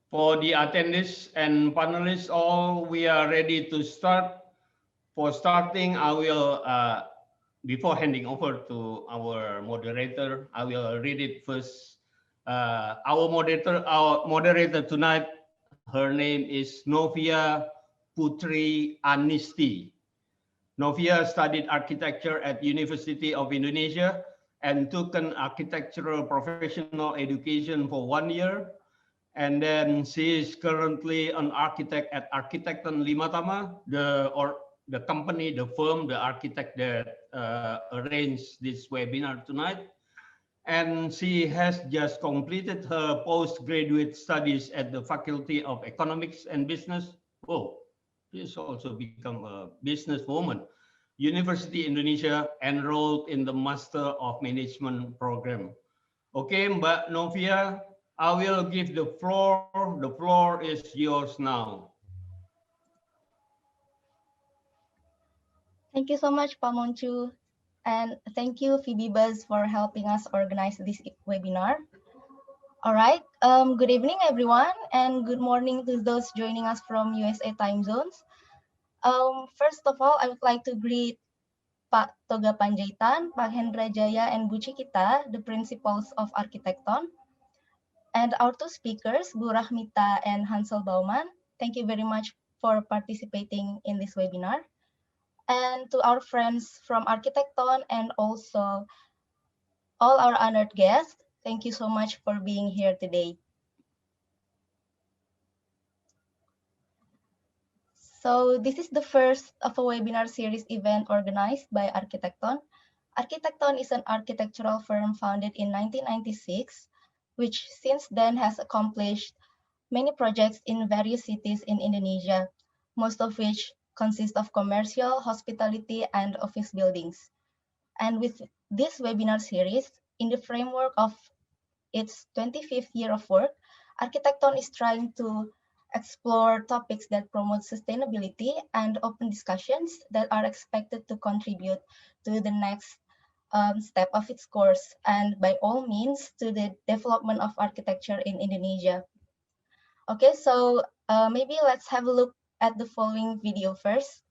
For the attendees and panelists, all we are ready to start. For starting, I will, before handing over to our moderator, I will read it first. Our moderator tonight, her name is Novia Putri Anisti. Novia studied architecture at University of Indonesia and took an architectural professional education for 1 year. And then she is currently an architect at Arkitekton Limatama, the company, the firm, the architect that arranged this webinar tonight. And she has just completed her postgraduate studies at the Faculty of Economics and Business. Oh, she's also become a businesswoman. University Indonesia, enrolled in the Master of Management program. Okay, Mbak Novia, I will give the floor. The floor is yours now. Thank you so much, Pak Monchu. And thank you, Phoebe Buzz, for helping us organize this webinar. All right, good evening, everyone, and good morning to those joining us from USA time zones. First of all, I would like to greet Pak Toga Panjaitan, Pak Hendra Jaya, and Bu Cikita, the principals of Arkitekton. And our two speakers, Bu Rahmita and Hansel Baumann. Thank you very much for participating in this webinar. And to our friends from Arkitekton and also all our honored guests, thank you so much for being here today. So this is the first of a webinar series event organized by Arkitekton. Arkitekton is an architectural firm founded in 1996, which since then has accomplished many projects in various cities in Indonesia, most of which consist of commercial, hospitality, and office buildings. And with this webinar series, in the framework of its 25th year of work, Arkitekton is trying to explore topics that promote sustainability and open discussions that are expected to contribute to the next step of its course, and by all means to the development of architecture in Indonesia. Okay, so maybe let's have a look at the following video first.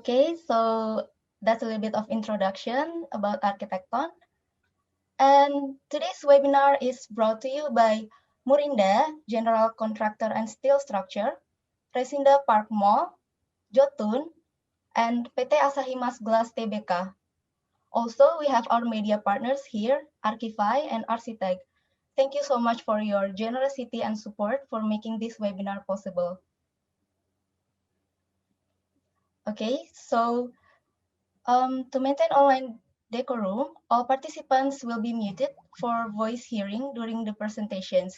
Okay, so that's a little bit of introduction about Arkitekton. And today's webinar is brought to you by Murinda, General Contractor and Steel Structure, Resinda Park Mall, Jotun, and PT Asahimas Glass Tbk. Also, we have our media partners here, Archify and Architect. Thank you so much for your generosity and support for making this webinar possible. Okay, so to maintain online decorum, all participants will be muted for voice hearing during the presentations.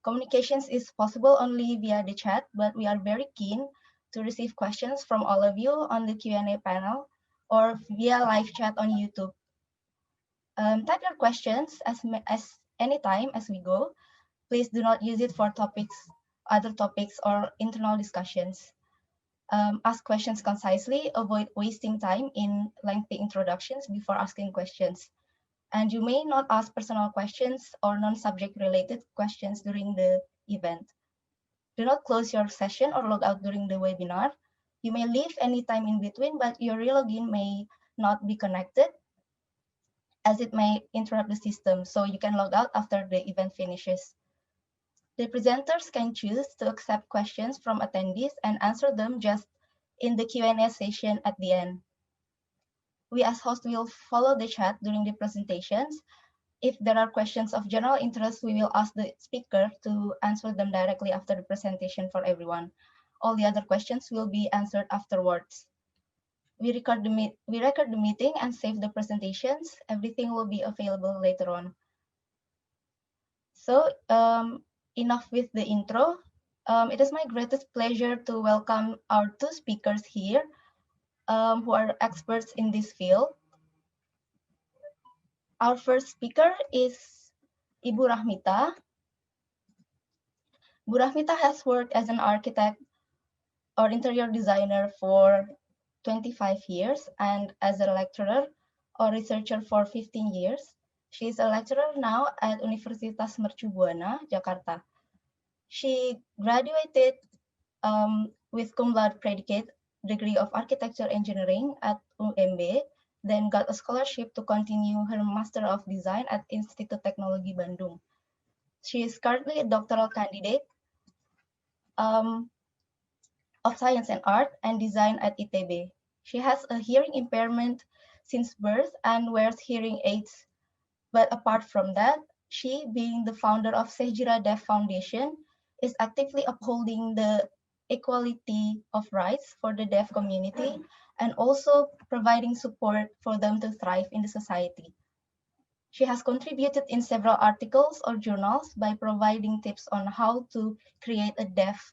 Communications is possible only via the chat, but we are very keen to receive questions from all of you on the Q&A panel or via live chat on YouTube. Type your questions as anytime as we go. Please do not use it for other topics or internal discussions. Ask questions concisely, avoid wasting time in lengthy introductions before asking questions. And you may not ask personal questions or non-subject related questions during the event. Do not close your session or log out during the webinar. You may leave anytime in between, but your relogin may not be connected as it may interrupt the system. So you can log out after the event finishes. The presenters can choose to accept questions from attendees and answer them just in the Q&A session at the end. We as hosts will follow the chat during the presentations. If there are questions of general interest, we will ask the speaker to answer them directly after the presentation for everyone. All the other questions will be answered afterwards. We record the meeting and save the presentations. Everything will be available later on. So enough with the intro. It is my greatest pleasure to welcome our two speakers here who are experts in this field. Our first speaker is Ibu Rahmita. Bu Rahmita has worked as an architect or interior designer for 25 years and as a lecturer or researcher for 15 years. She is a lecturer now at Universitas Mercu Buana, Jakarta. She graduated with cum laude predicate degree of architecture engineering at UMB, then got a scholarship to continue her Master of Design at Institut Teknologi Bandung. She is currently a doctoral candidate of Science and Art and Design at ITB. She has a hearing impairment since birth and wears hearing aids. But apart from that, she, being the founder of Sejira Deaf Foundation, is actively upholding the equality of rights for the deaf community and also providing support for them to thrive in the society. She has contributed in several articles or journals by providing tips on how to create a deaf,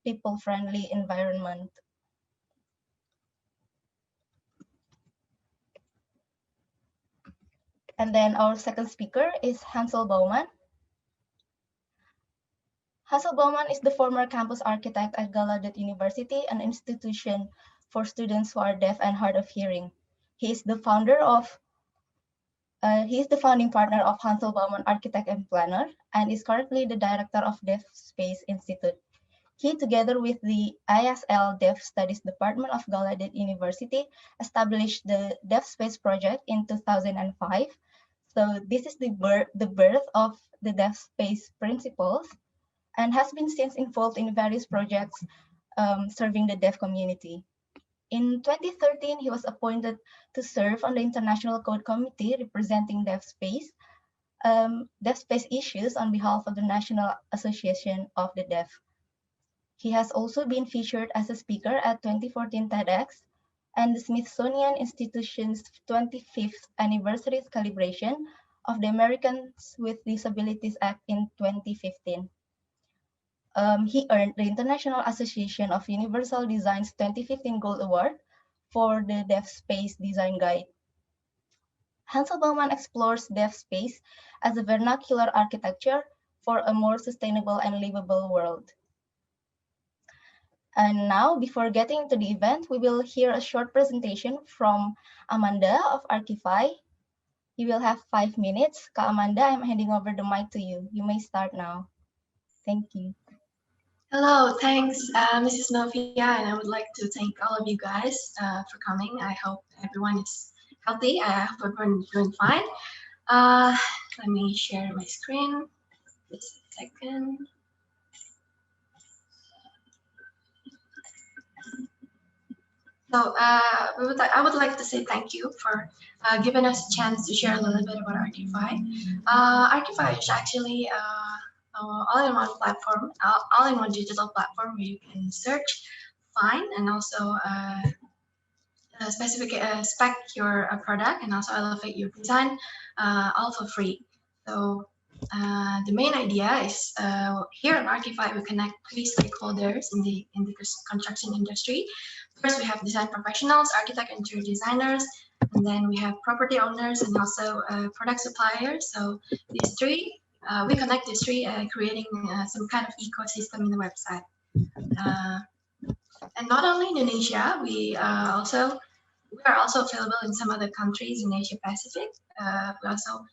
people-friendly environment. And then our second speaker is Hansel Baumann. Hansel Baumann is the former campus architect at Gallaudet University, an institution for students who are deaf and hard of hearing. He is the founding partner of Hansel Baumann Architect and Planner, and is currently the director of DeafSpace Institute. He, together with the ISL Deaf Studies Department of Gallaudet University, established the DeafSpace project in 2005. So this is the birth of the DeafSpace Principles, and has been since involved in various projects serving the deaf community. In 2013, he was appointed to serve on the International Code Committee representing DeafSpace issues on behalf of the National Association of the Deaf. He has also been featured as a speaker at 2014 TEDx and the Smithsonian Institution's 25th anniversary celebration of the Americans with Disabilities Act in 2015. He earned the International Association of Universal Design's 2015 Gold Award for the DeafSpace Design Guide. Hansel Baumann explores DeafSpace as a vernacular architecture for a more sustainable and livable world. And now, before getting into the event, we will hear a short presentation from Amanda of Archify. You will have 5 minutes. Kak Amanda, I'm handing over the mic to you. You may start now. Thank you. Hello, thanks, Mrs. Novia, and I would like to thank all of you guys for coming. I hope everyone is healthy. I hope everyone is doing fine. Let me share my screen. Just a second. So I would like to say thank you for giving us a chance to share a little bit about Archify. Archify is actually all-in-one platform, all-in-one digital platform where you can search, find, and also spec your product and also elevate your design, all for free. So the main idea is here at Archify we connect three stakeholders in the construction industry. First, we have design professionals, architect and interior designers, and then we have property owners and also product suppliers. So these three, we connect these three, creating some kind of ecosystem in the website. And not only Indonesia, we are also available in some other countries in Asia Pacific. We also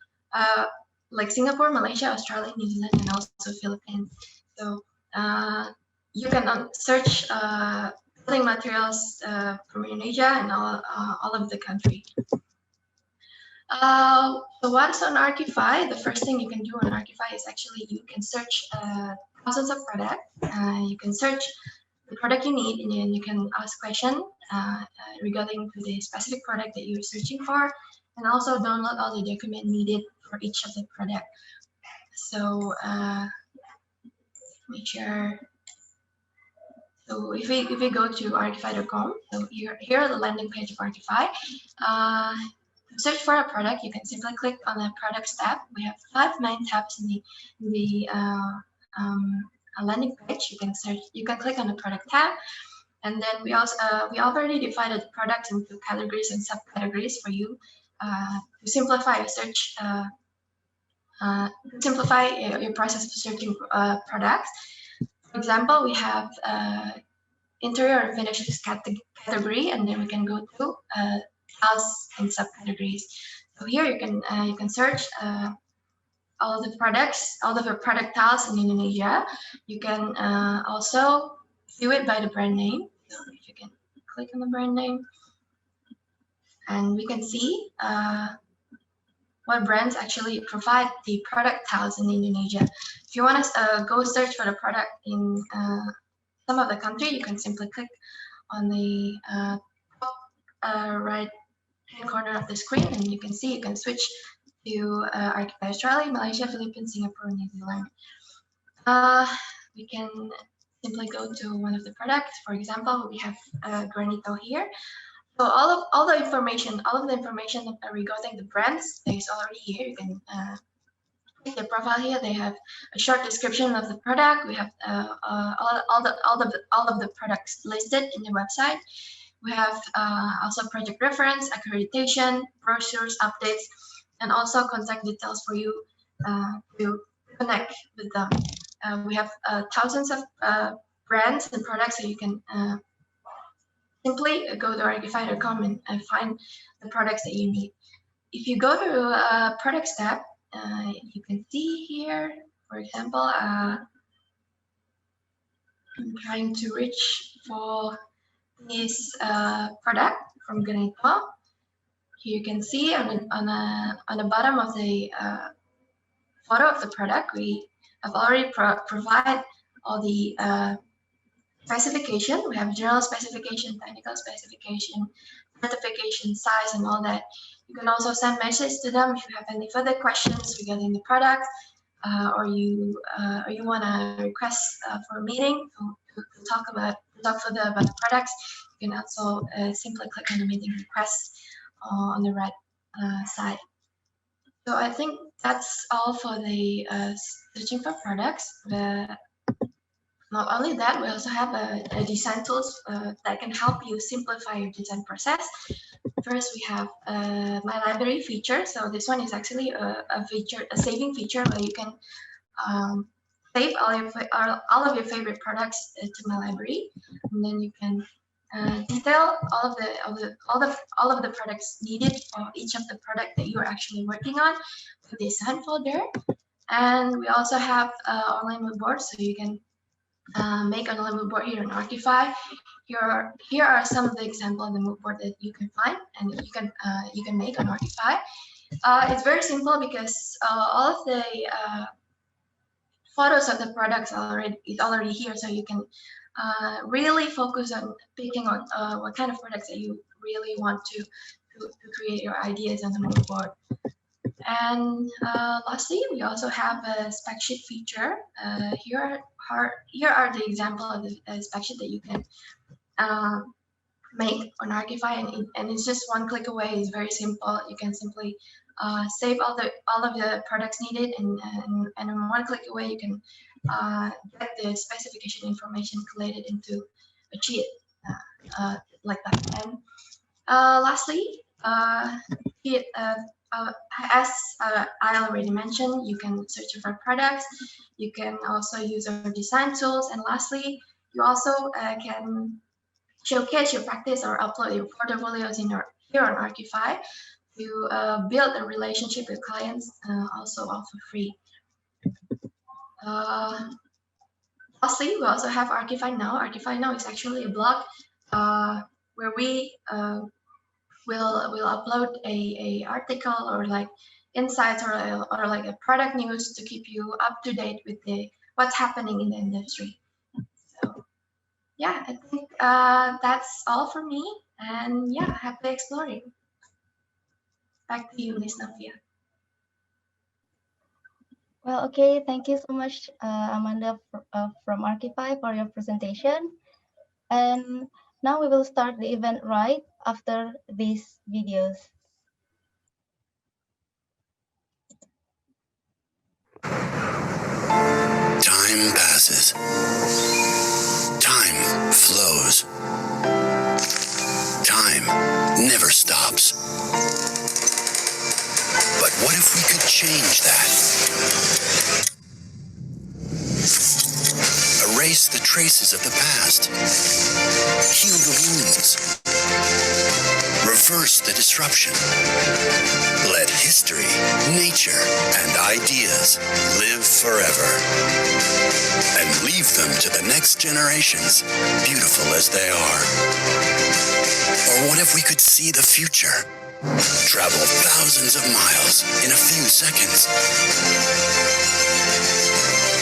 like Singapore, Malaysia, Australia, New Zealand, and also Philippines. So you can search building materials from Indonesia and all of the country. So what's on Archify? The first thing you can do on Archify is actually you can search thousands of products. You can search the product you need, and then you can ask questions regarding to the specific product that you're searching for, and also download all the documents needed for each of the product. So make sure. So if we go to archify.com, so here are the landing page of Archify. To search for a product, you can simply click on the products tab. We have 5 main tabs in the landing page. You can click on the product tab, and then we already divided the products into categories and subcategories for you to simplify your search, simplify your process of searching products. For example, we have interior and finishes category, and then we can go to tiles and subcategories. So here you can search all of the products, all of the product tiles in Indonesia. You can also view it by the brand name. So if you can click on the brand name, and we can see what brands actually provide the product tiles in Indonesia. If you want to go search for the product in some of the country, you can simply click on the top right hand corner of the screen, and you can see you can switch to Archify Australia, Malaysia, Philippines, Singapore, and New Zealand. We can simply go to one of the products. For example, we have Granito here. So all of the information regarding the brands that is already here. You can click the profile here. They have a short description of the product. We have all of the products listed in the website. We have also project reference, accreditation, brochures, updates, and also contact details for you to connect with them. We have thousands of brands and products, so you can simply go to archify.com and find the products that you need. If you go to products tab, you can see here, for example, I'm trying to reach for this product from Granito. Here you can see on the bottom of the photo of the product, we have already provided all the specification. We have general specification, technical specification, certification, size, and all that. You can also send messages to them if you have any further questions regarding the product, or you want to request for a meeting to talk further about the products. You can also simply click on the meeting request on the right side. So I think that's all for the searching for products. Not only that, we also have a design tools that can help you simplify your design process. First, we have my library feature. So this one is actually a saving feature where you can save all of your favorite products to my library, and then you can detail all of the products needed for each of the product that you are actually working on with the design folder. And we also have online mood board, so you can make on a mood board here on Archify. Here are some of the examples of the mood board that you can find and you can make on Archify. It's very simple because all of the photos of the products is already here, so you can really focus on picking on what kind of products that you really want to create your ideas on the mood board. And lastly, we also have a spec sheet feature. Here are the example of the spec sheet that you can make on Archify, and it's just one click away. It's very simple. You can simply save all of the products needed, and in one click away, you can get the specification information collated into a sheet like that. And lastly, as I already mentioned, you can search for products. You can also use our design tools, and lastly, you also can showcase your practice or upload your portfolios here on Archify to build a relationship with clients, also for free. Lastly, we also have Archify Now. Archify Now is actually a blog where we will upload a article or like insights or like a product news to keep you up to date with what's happening in the industry. So yeah, I think that's all for me, and yeah, happy exploring. Back to you, Ms. Novia. Well, okay, thank you so much, Amanda from Archify for your presentation. And now we will start the event right after these videos. Time passes. Time flows. Time never stops. But what if we could change that? Erase the traces of the past. Heal the wounds. Reverse the disruption. Let history, nature, and ideas live forever. And leave them to the next generations, beautiful as they are. Or what if we could see the future? Travel thousands of miles in a few seconds.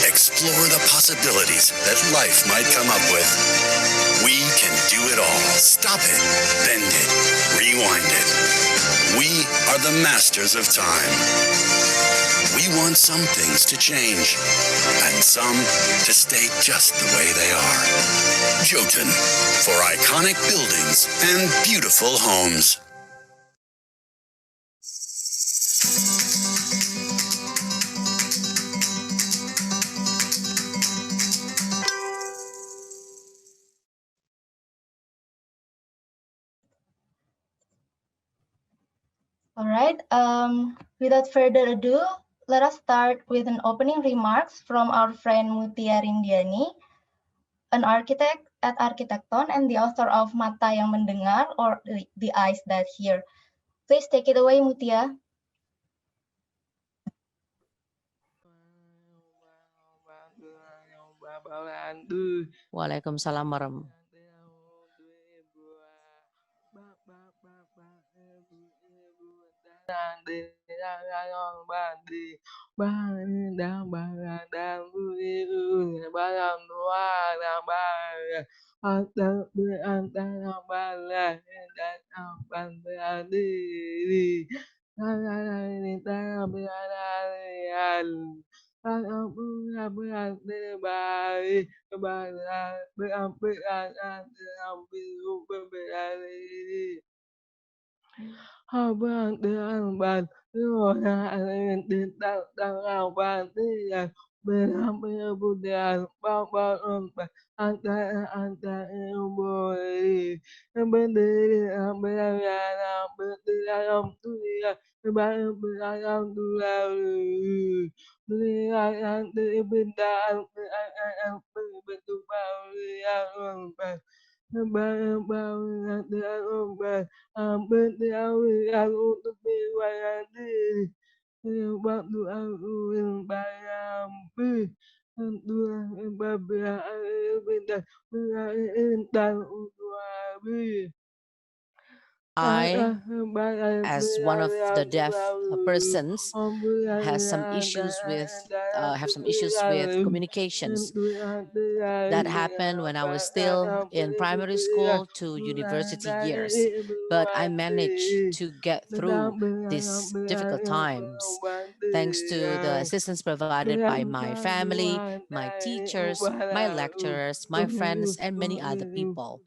Explore the possibilities that life might come up with. We can do it all. Stop it, bend it, rewind it. We are the masters of time. We want some things to change, and some to stay just the way they are. Jotun, for iconic buildings and beautiful homes. All right, without further ado, let us start with an opening remarks from our friend Mutia Rindiani, an architect at Arkitekton and the author of Mata yang Mendengar, or The Eyes That Hear. Please take it away, Mutia. Waalaikumsalam warahmatullahi I, as one of the deaf persons, have some issues with communications. That happened when I was still in primary school to university years, but I managed to get through these difficult times thanks to the assistance provided by my family, my teachers, my lecturers, my friends, and many other people.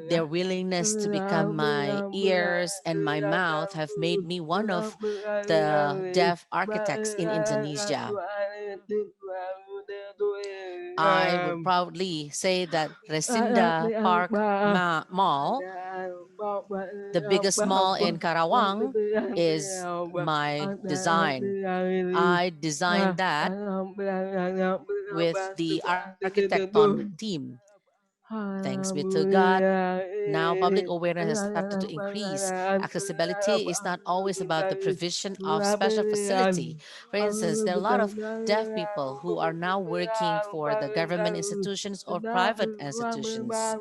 Their willingness to become my ears and my mouth have made me one of the deaf architects in Indonesia. I would proudly say that Resinda Park Mall, the biggest mall in Karawang, is my design. I designed that with the Arkitekton team. Thanks be to God, now public awareness has started to increase. Accessibility is not always about the provision of special facility. For instance, there are a lot of deaf people who are now working for the government institutions or private institutions. There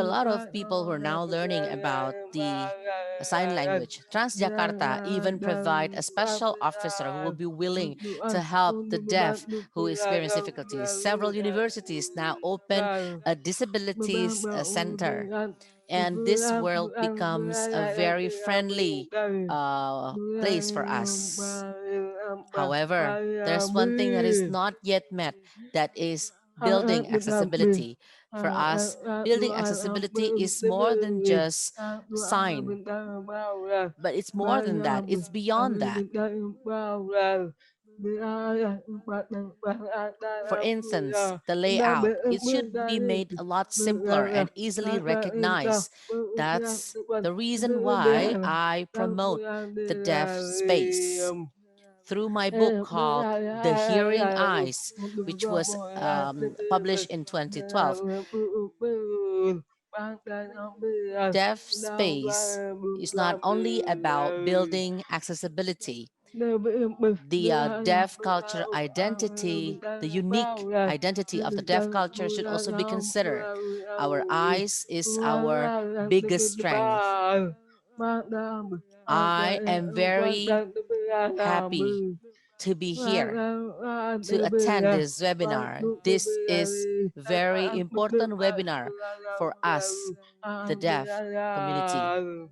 are a lot of people who are now learning about the sign language. Transjakarta even provide a special officer who will be willing to help the deaf who experience difficulties. Several universities now open a disabilities center, and this world becomes a very friendly place for us. However, there's one thing that is not yet met, that is building accessibility. For us, building accessibility is more than just sign, but it's more than that, it's beyond that. For instance, the layout, it should be made a lot simpler and easily recognized. That's the reason why I promote the deaf space through my book called The Hearing Eyes, which was published in 2012. Deaf space is not only about building accessibility. The deaf culture identity, the unique identity of the deaf culture should also be considered. Our eyes is our biggest strength. I am very happy to be here to attend this webinar. This is very important webinar for us, the deaf community.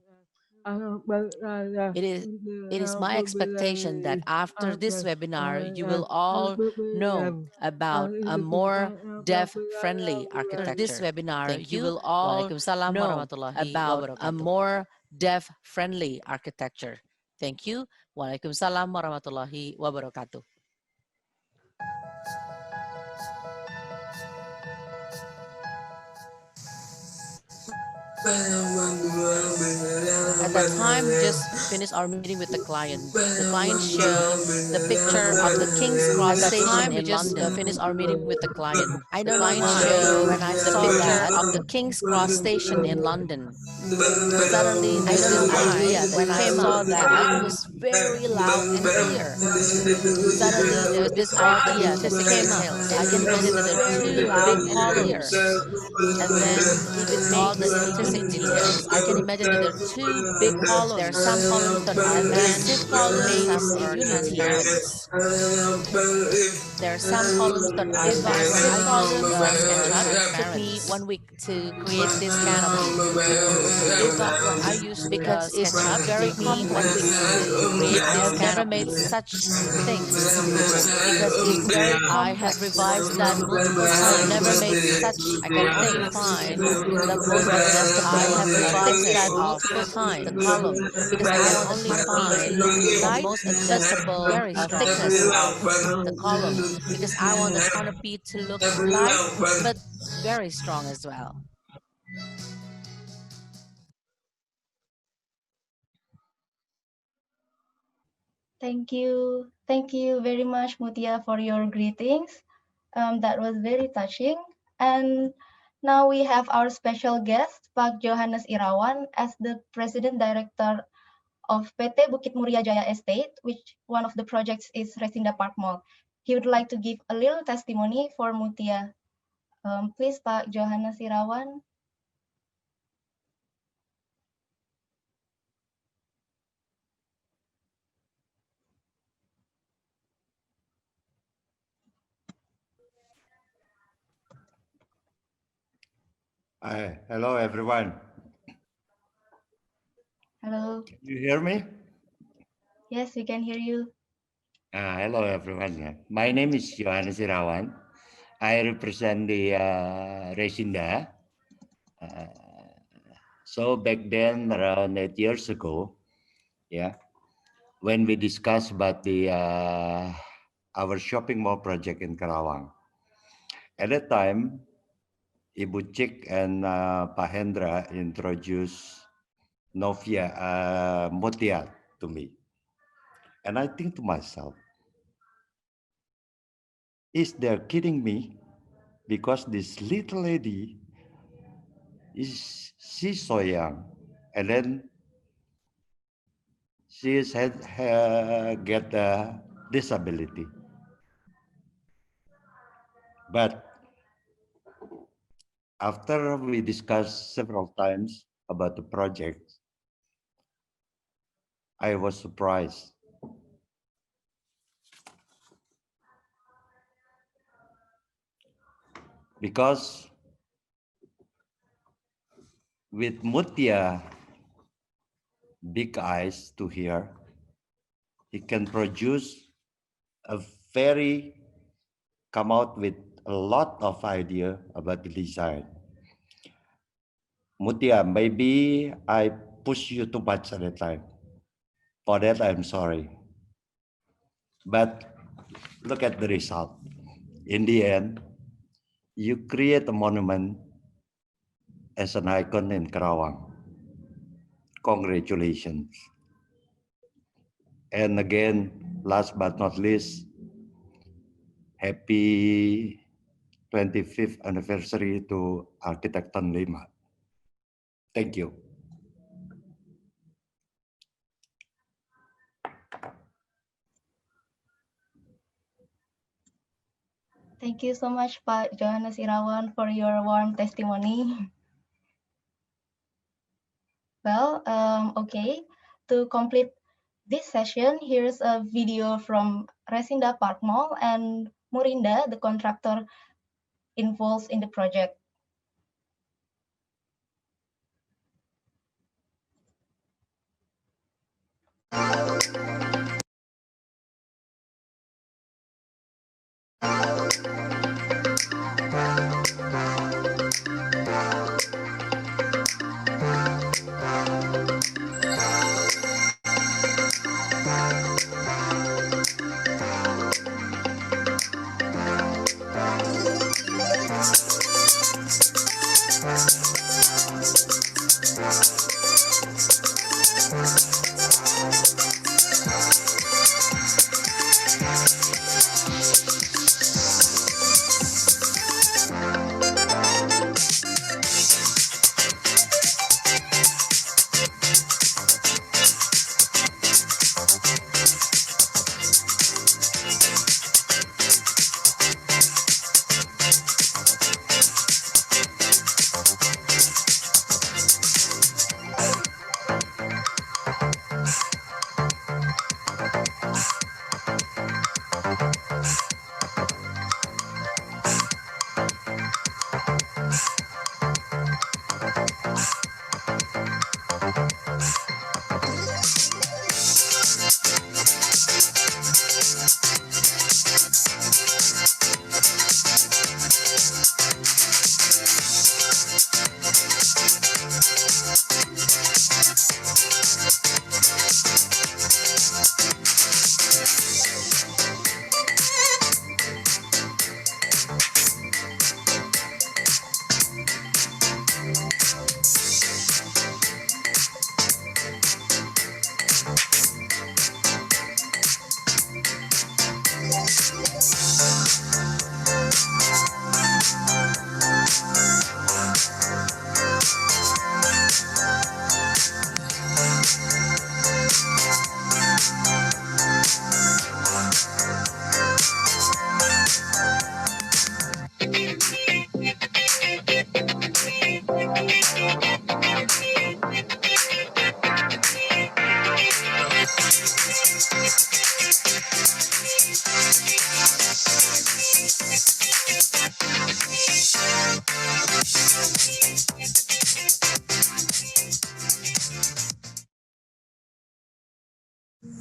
It is my expectation that after this webinar, you will all know about a more deaf-friendly architecture. This webinar, you will all know about a more deaf-friendly architecture. Thank you. Waalaikumsalam warahmatullahi wabarakatuh. At that time, we just finished our meeting with the client. The client showed the picture of the King's Cross station in London. Finished our meeting with the client. I don't know why when I saw the picture of the King's Cross station in London, suddenly there's this idea when I saw that it was very loud and clear. Suddenly there's this idea that came up. I can imagine that there are two big columns, and then with all the artistic details, I can imagine that there are two big columns. There are some columns that are massive columns or transparent. There are some columns that are massive columns or SketchUp. It took me 1 week to create this canopy. What I used because it's very complex. I have never made such things because it's very complex. I have revised that multiple times. Never made such. I can only find the most adjustable thickness of the column because I can only find the most adjustable thickness of the column because I want the canopy to look light but very strong as well. Thank you. Thank you very much, Mutia, for your greetings. That was very touching. And Now we have our special guest, Pak Johannes Irawan, as the President Director of PT Bukit Muria Jaya Estate, which one of the projects is Resinda Park Mall. He would like to give a little testimony for Mutia. Please, Pak Johannes Irawan. Hi, hello everyone. Hello. Can you hear me? Yes, we can hear you. Hello everyone. My name is Johannes Irawan. I represent the Resinda. So back then, around 8 years ago, yeah, when we discussed about the our shopping mall project in Karawang. At that time, Ibu Cik and Pak Hendra introduced Novia Mutia to me. And I think to myself, is they kidding me? Because this little lady she's so young, and then get a disability. But after we discussed several times about the project, I was surprised. Because with Mutia big eyes to hear, he can produce a come out with a lot of idea about the design. Mutia, maybe I push you too much at a time. For that, I'm sorry. But look at the result. In the end, you create a monument as an icon in Karawang. Congratulations. And again, last but not least, happy 25th anniversary to Arkitekton 5. Thank you. Thank you so much, Pak Johannes Irawan, for your warm testimony. Well, okay. To complete this session, here's a video from Resinda Park Mall and Murinda, the contractor involved in the project. PT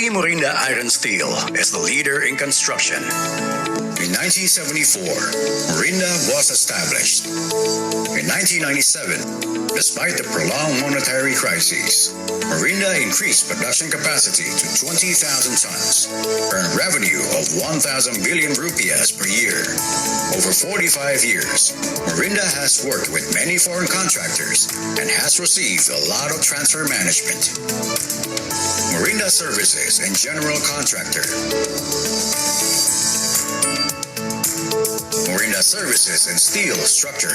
Morinda Iron Steel is the leader in construction. In 1974, Morinda was established. In 1997, despite the prolonged monetary crisis, Morinda increased production capacity to 20,000 tons, earned revenue of 1,000 billion rupiahs per year. Over 45 years, Morinda has worked with many foreign contractors and has received a lot of transfer management. Morinda Services and General Contractor. Morinda Services and Steel Structure.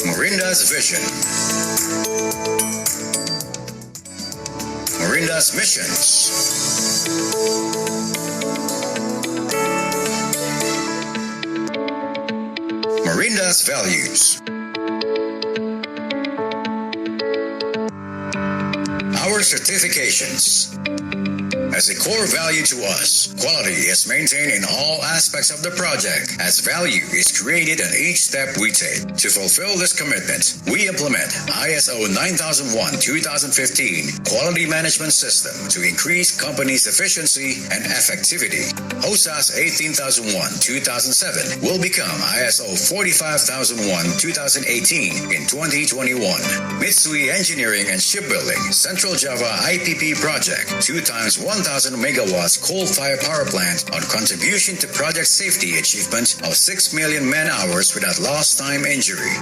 Morinda's Vision. Morinda's Missions. Morinda's Values. Our certifications. As a core value to us, quality is maintained in all aspects of the project as value is created in each step we take. To fulfill this commitment, we implement ISO 9001-2015 Quality Management System to increase company's efficiency and effectivity. OSAS 18001-2007 will become ISO 45001-2018 in 2021. Mitsui Engineering and Shipbuilding Central Java IPP Project 2x 1,000 megawatts coal-fired power plant on contribution to project safety achievement of 6 million man-hours without lost time injury.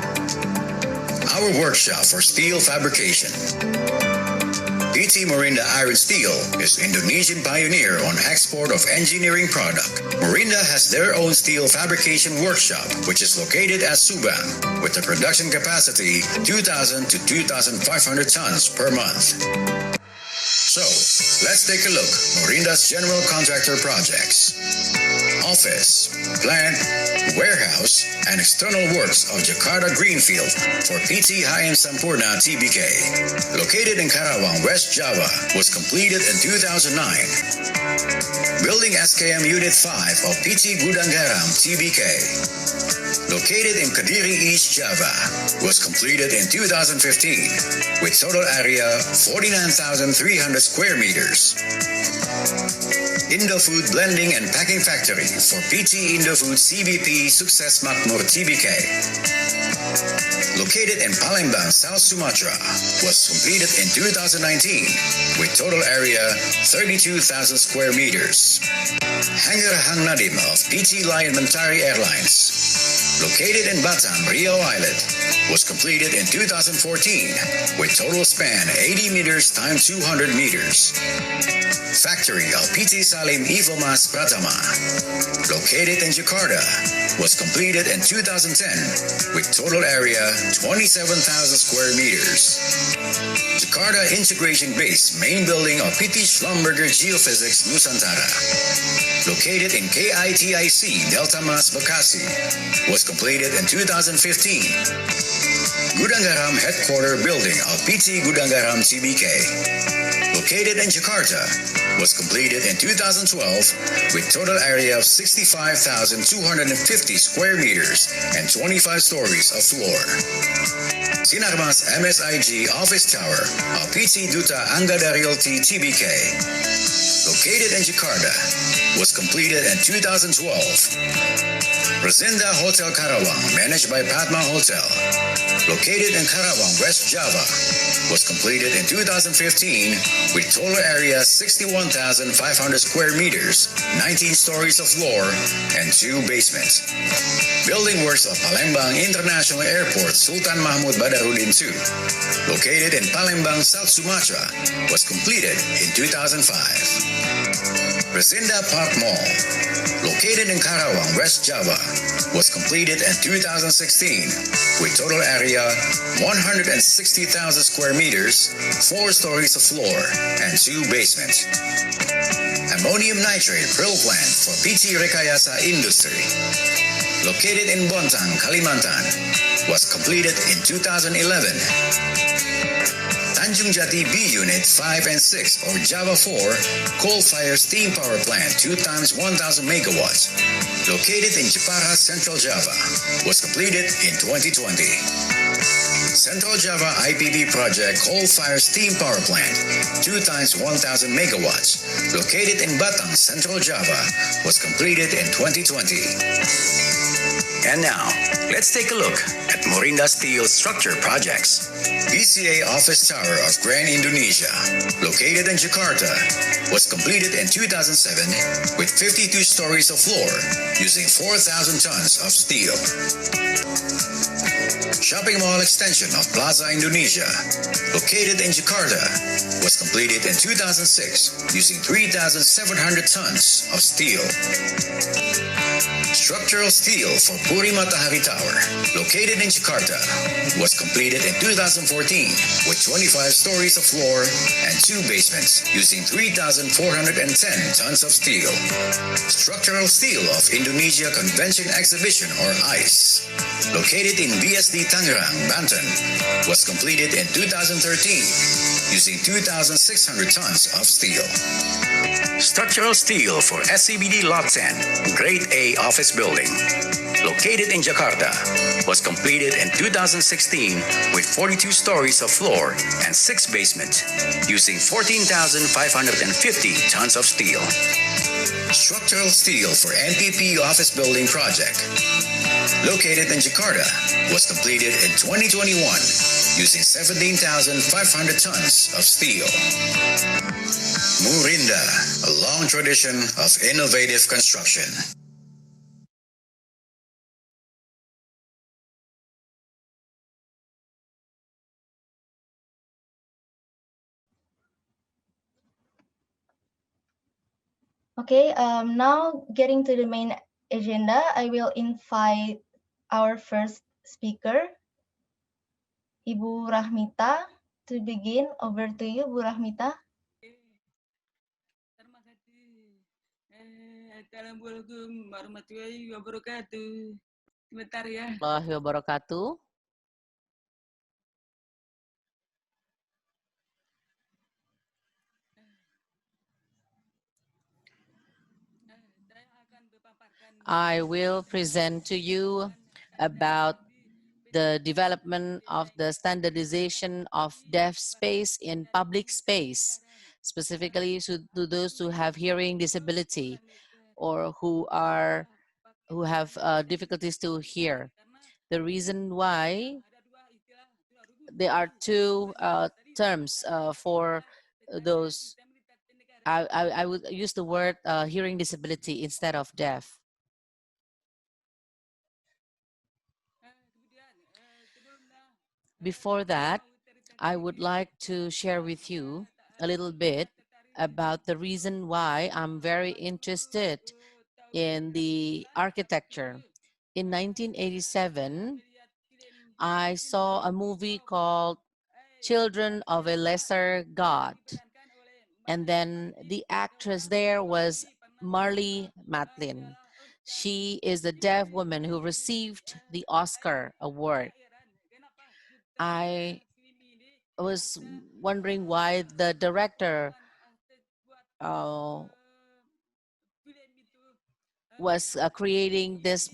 Our workshop for steel fabrication. PT Morinda Iron Steel is Indonesian pioneer on export of engineering product. Morinda has their own steel fabrication workshop, which is located at Subang, with a production capacity 2,000 to 2,500 tons per month. So, let's take a look. Morinda's general contractor projects. Office, plant, warehouse, and external works of Jakarta Greenfield for PT HM Sampurna Tbk, located in Karawang, West Java, was completed in 2009. Building SKM Unit 5 of PT Gudang Garam Tbk, located in Kediri East Java, was completed in 2015 with total area 49,300 square meters. Indofood Blending and Packing Factory for PT Indofood CBP Sukses Makmur Tbk, located in Palembang, South Sumatra, was completed in 2019 with total area 32,000 square meters. Hangar Hang Nadim of PT Lion Mentari Airlines, located in Batam, Riau Island, was completed in 2014 with total span 80 meters times 200 meters. Factory of PT Salim Ivomas Pratama, located in Jakarta, was completed in 2010 with total area 27,000 square meters. Jakarta Integration Base main building of PT Schlumberger Geophysics Nusantara, located in KITIC Delta Mas Bekasi, was completed in 2015. Gudang Garam Headquarter Building of PT Gudang Garam Tbk, located in Jakarta, was completed in 2012 with total area of 65,250 square meters and 25 stories of floor. Sinarmas MSIG Office Tower of PT Duta Anggada Realty Tbk, located in Jakarta, was completed in 2012. Resinda Hotel Karawang, managed by Padma Hotel, located in Karawang, West Java, was completed in 2015 with total area 61,500 square meters, 19 stories of floor, and 2 basements. Building works of Palembang International Airport Sultan Mahmud Badarudin II, located in Palembang, South Sumatra, was completed in 2005. Resinda Park Mall, located in Karawang, West Java, was completed in 2016 with total area 160,000 square meters, 4 stories of floor, and 2 basements. Ammonium nitrate prill plant for PT Rekayasa Industry, located in Bontang, Kalimantan, was completed in 2011. Tanjung Jati B Unit 5 and 6 or Java 4 coal-fired steam power plant 2 times 1,000 megawatts, located in Jepara, Central Java, was completed in 2020. Central Java IPP project coal-fired steam power plant 2 times 1,000 megawatts, located in Batang, Central Java, was completed in 2020. And now, let's take a look at Morinda Steel structure projects. BCA Office Tower of Grand Indonesia, located in Jakarta, was completed in 2007 with 52 stories of floor using 4,000 tons of steel. Shopping mall extension of Plaza Indonesia, located in Jakarta, was completed in 2006 using 3,700 tons of steel. Structural steel for Puri Matahari Tower, located in Jakarta, was completed in 2014 with 25 stories of floor and 2 basements using 3,410 tons of steel. Structural steel of Indonesia Convention Exhibition or ICE, located in BSD Tangerang, Banten, was completed in 2013 using 2,600 tons of steel. Structural steel for SCBD Lot 10, Grade A office building, located in Jakarta, was completed in 2016 with 42 stories of floor and 6 basements using 14,550 tons of steel. Structural steel for NPP office building project, located in Jakarta, was completed in 2021 using 17,500 tons of steel. Morinda, a long tradition of innovative construction. Okay, now getting to the main agenda, I will invite our first speaker, Ibu Rahmita, to begin. Over to you, Bu Rahmita. Terima kasih. Assalamualaikum warahmatullahi wabarakatuh. Sebentar ya. Warahmatullahi wabarakatuh. I will present to you about the development of the standardization of deaf space in public space, specifically to those who have hearing disability or who have difficulties to hear. The reason why there are 2 terms for those, I would use the word hearing disability instead of deaf. Before that, I would like to share with you a little bit about the reason why I'm very interested in the architecture. In 1987, I saw a movie called Children of a Lesser God. And then the actress there was Marlee Matlin. She is a deaf woman who received the Oscar award. I was wondering why the director was creating this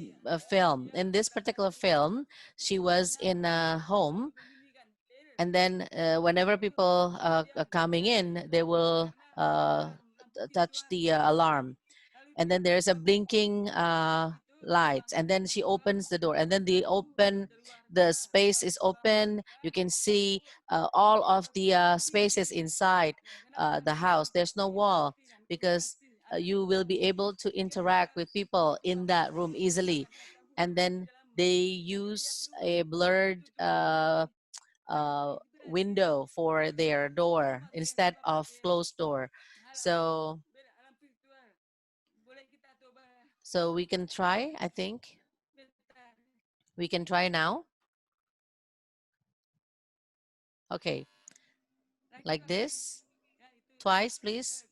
film. In this particular film, she was in a home, and then whenever people are coming in, they will touch the alarm. And then there's a blinking light, and then she opens the door, and then the space is open. You can see all of the spaces inside the house. There's no wall because you will be able to interact with people in that room easily. And then they use a blurred window for their door instead of closed door. So we can try, I think. We can try now. Okay. Like this. Twice, please.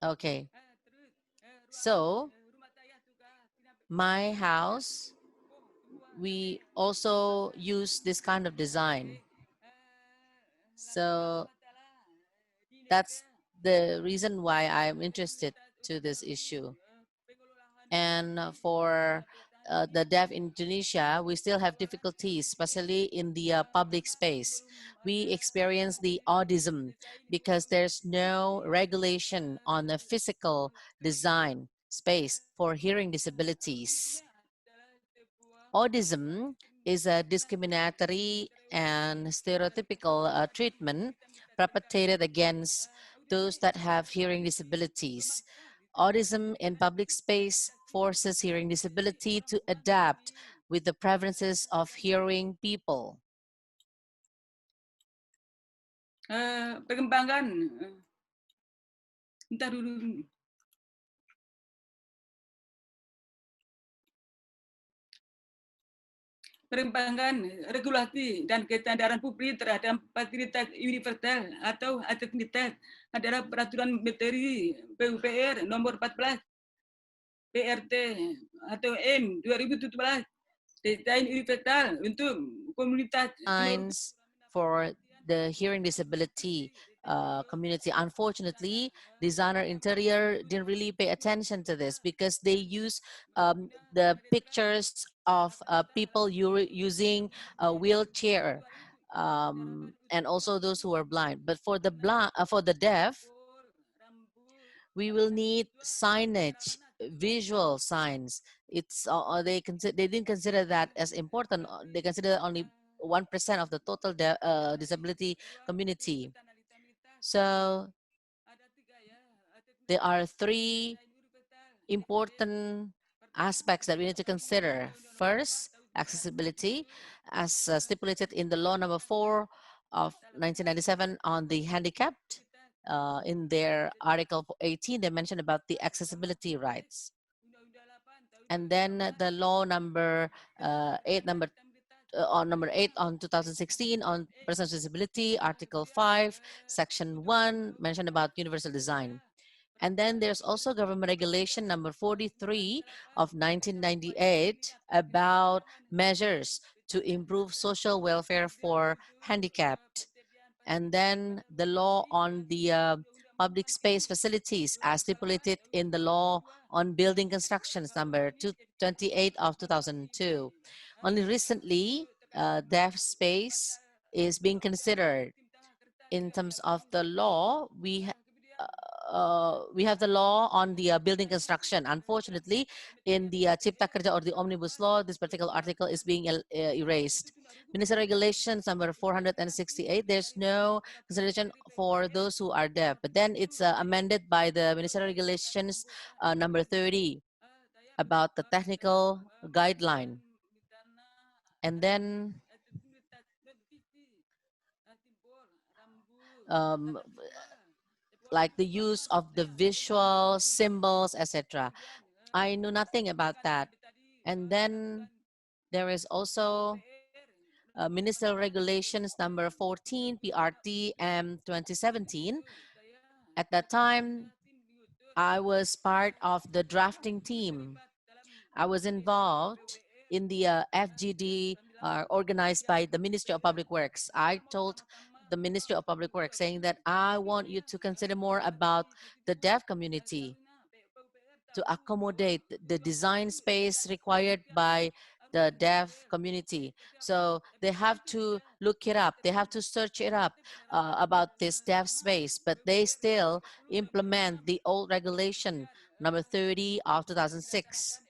Okay. So, my house, we also use this kind of design. So that's the reason why I'm interested to this issue. And for the deaf in Indonesia, we still have difficulties, especially in the public space. We experience the autism because there's no regulation on the physical design space for hearing disabilities. Autism is a discriminatory and stereotypical treatment perpetrated against those that have hearing disabilities. Autism in public space forces hearing disability to adapt with the preferences of hearing people. Perkembangan, bentar dulu. Perkembangan regulasi dan kesadaran publik terhadap fasilitas universal atau aksesibilitas adalah peraturan menteri PUPR nomor 14 PRT atau M 2017 desain universal untuk komunitas Signs for the hearing disability community. Unfortunately, designer interior didn't really pay attention to this because they use the pictures of people using a wheelchair and also those who are blind. But for the for the deaf, we will need signage, visual signs. It's they didn't consider that as important. They consider only 1% of the total disability community. So there are three important aspects that we need to consider. First, accessibility, as stipulated in the law number 4 of 1997 on the handicapped. In their article 18, they mentioned about the accessibility rights. And then the law number 8 number 8 on 2016 on persons with disability, Article 5, Section 1, mentioned about universal design. And then there's also government regulation number 43 of 1998 about measures to improve social welfare for handicapped. And then the law on the public space facilities as stipulated in the law on building constructions number 228 of 2002. Only recently, DeafSpace is being considered. In terms of the law, we have the law on the building construction. Unfortunately, in the Cipta Kerja or the Omnibus Law, this particular article is being erased. Ministerial Regulations number 468, there's no consideration for those who are deaf, but then it's amended by the Ministerial Regulations number 30 about the technical guideline. And then like the use of the visual symbols, etc. I knew nothing about that. And then there is also Ministerial Regulations number 14, PRT M 2017. At that time, I was part of the drafting team. I was involved in the FGD organized by the Ministry of Public Works. I told the Ministry of Public Works saying that I want you to consider more about the deaf community to accommodate the design space required by the deaf community. So they have to look it up. They have to search it up about this deaf space, but they still implement the old regulation number 30 of 2006.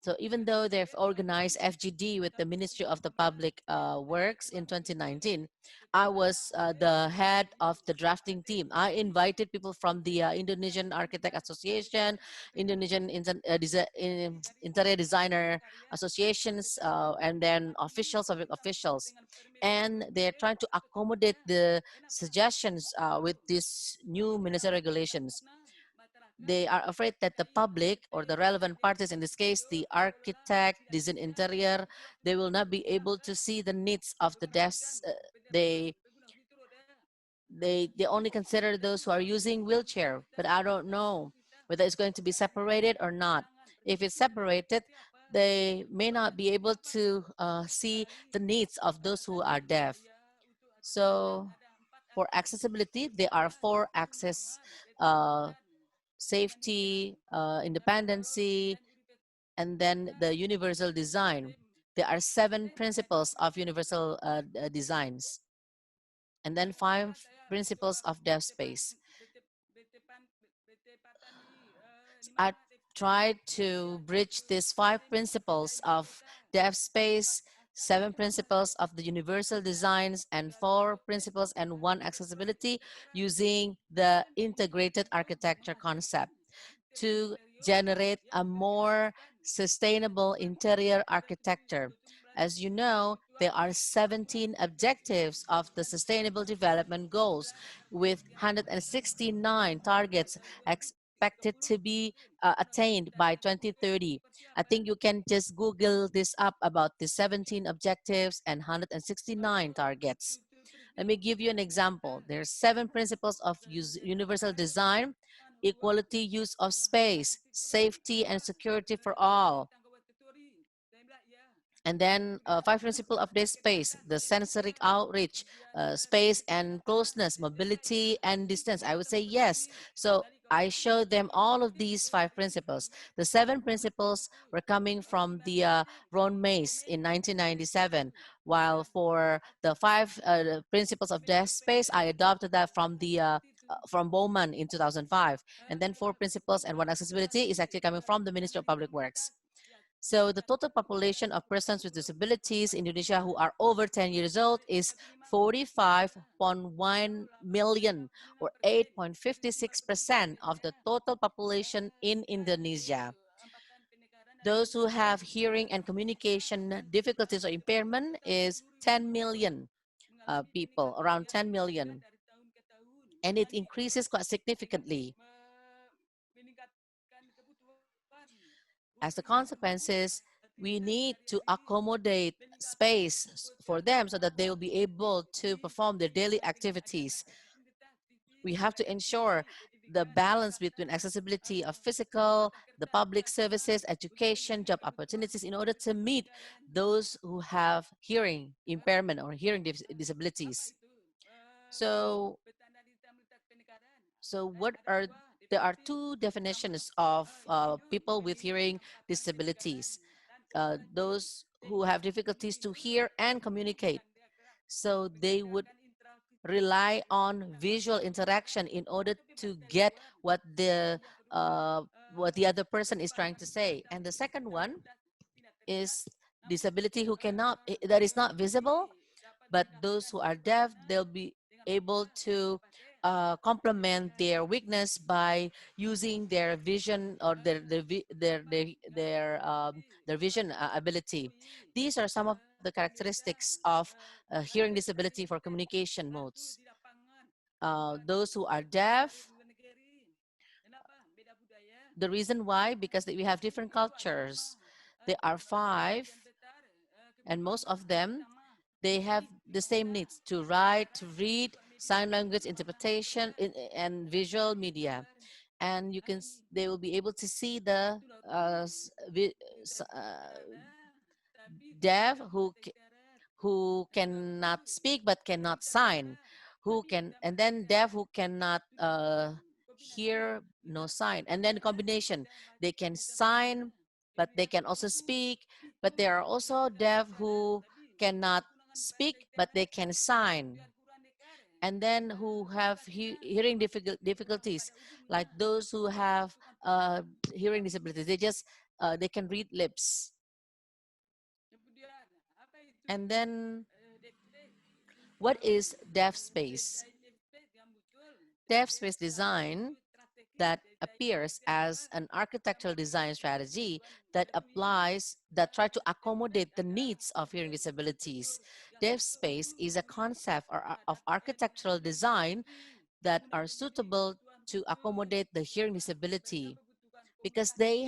So even though they've organized FGD with the Ministry of the Public Works in 2019, I was the head of the drafting team. I invited people from the Indonesian Architect Association, Indonesian Interior Designer Associations, and then officials, and they're trying to accommodate the suggestions with these new ministerial regulations. They are afraid that the public or the relevant parties, in this case, the architect, design interior, they will not be able to see the needs of the deaf. They only consider those who are using wheelchair, but I don't know whether it's going to be separated or not. If it's separated, they may not be able to see the needs of those who are deaf. So For accessibility, there are 4 access: safety, independency, and then the universal design. There are 7 principles of universal designs, and then 5 principles of DeafSpace. I tried to bridge these 5 principles of DeafSpace, 7 principles of the universal designs, and 4 principles and 1 accessibility using the integrated architecture concept to generate a more sustainable interior architecture. As you know, there are 17 objectives of the Sustainable Development Goals with 169 targets expected to be attained by 2030. I think you can just Google this up about the 17 objectives and 169 targets. Let me give you an example. There are 7 principles of universal design: equality use of space, safety and security for all. And then 5 principles of this space: the sensory outreach, space and closeness, mobility and distance. I would say yes. So I showed them all of these 5 principles. The 7 principles were coming from the Ron Mace in 1997, while for the 5 principles of DeafSpace, I adopted that from Bowman in 2005. And then 4 principles and 1 accessibility is actually coming from the Ministry of Public Works. So the total population of persons with disabilities in Indonesia who are over 10 years old is 45.1 million, or 8.56% of the total population in Indonesia. Those who have hearing and communication difficulties or impairment is 10 million people, around 10 million. And it increases quite significantly. As the consequences, we need to accommodate space for them so that they will be able to perform their daily activities. We have to ensure the balance between accessibility of physical, the public services, education, job opportunities in order to meet those who have hearing impairment or hearing disabilities. So there are 2 definitions of people with hearing disabilities. Those who have difficulties to hear and communicate. So they would rely on visual interaction in order to get what the other person is trying to say. And the second one is disability that is not visible, but those who are deaf, they'll be able to complement their weakness by using their vision or their vision ability. These are some of the characteristics of hearing disability for communication modes. Those who are deaf, the reason why, because we have different cultures. There are 5, and most of them, they have the same needs: to write, to read, sign language interpretation, and visual media. And they will be able to see the deaf who cannot speak but cannot sign, and then deaf who cannot hear, no sign, and then combination, they can sign but they can also speak, but there are also deaf who cannot speak but they can sign, and then who have hearing difficulties, like those who have hearing disabilities, they can read lips. And then what is DeafSpace? DeafSpace design that appears as an architectural design strategy that try to accommodate the needs of hearing disabilities. DeafSpace is a concept of architectural design that are suitable to accommodate the hearing disability, because they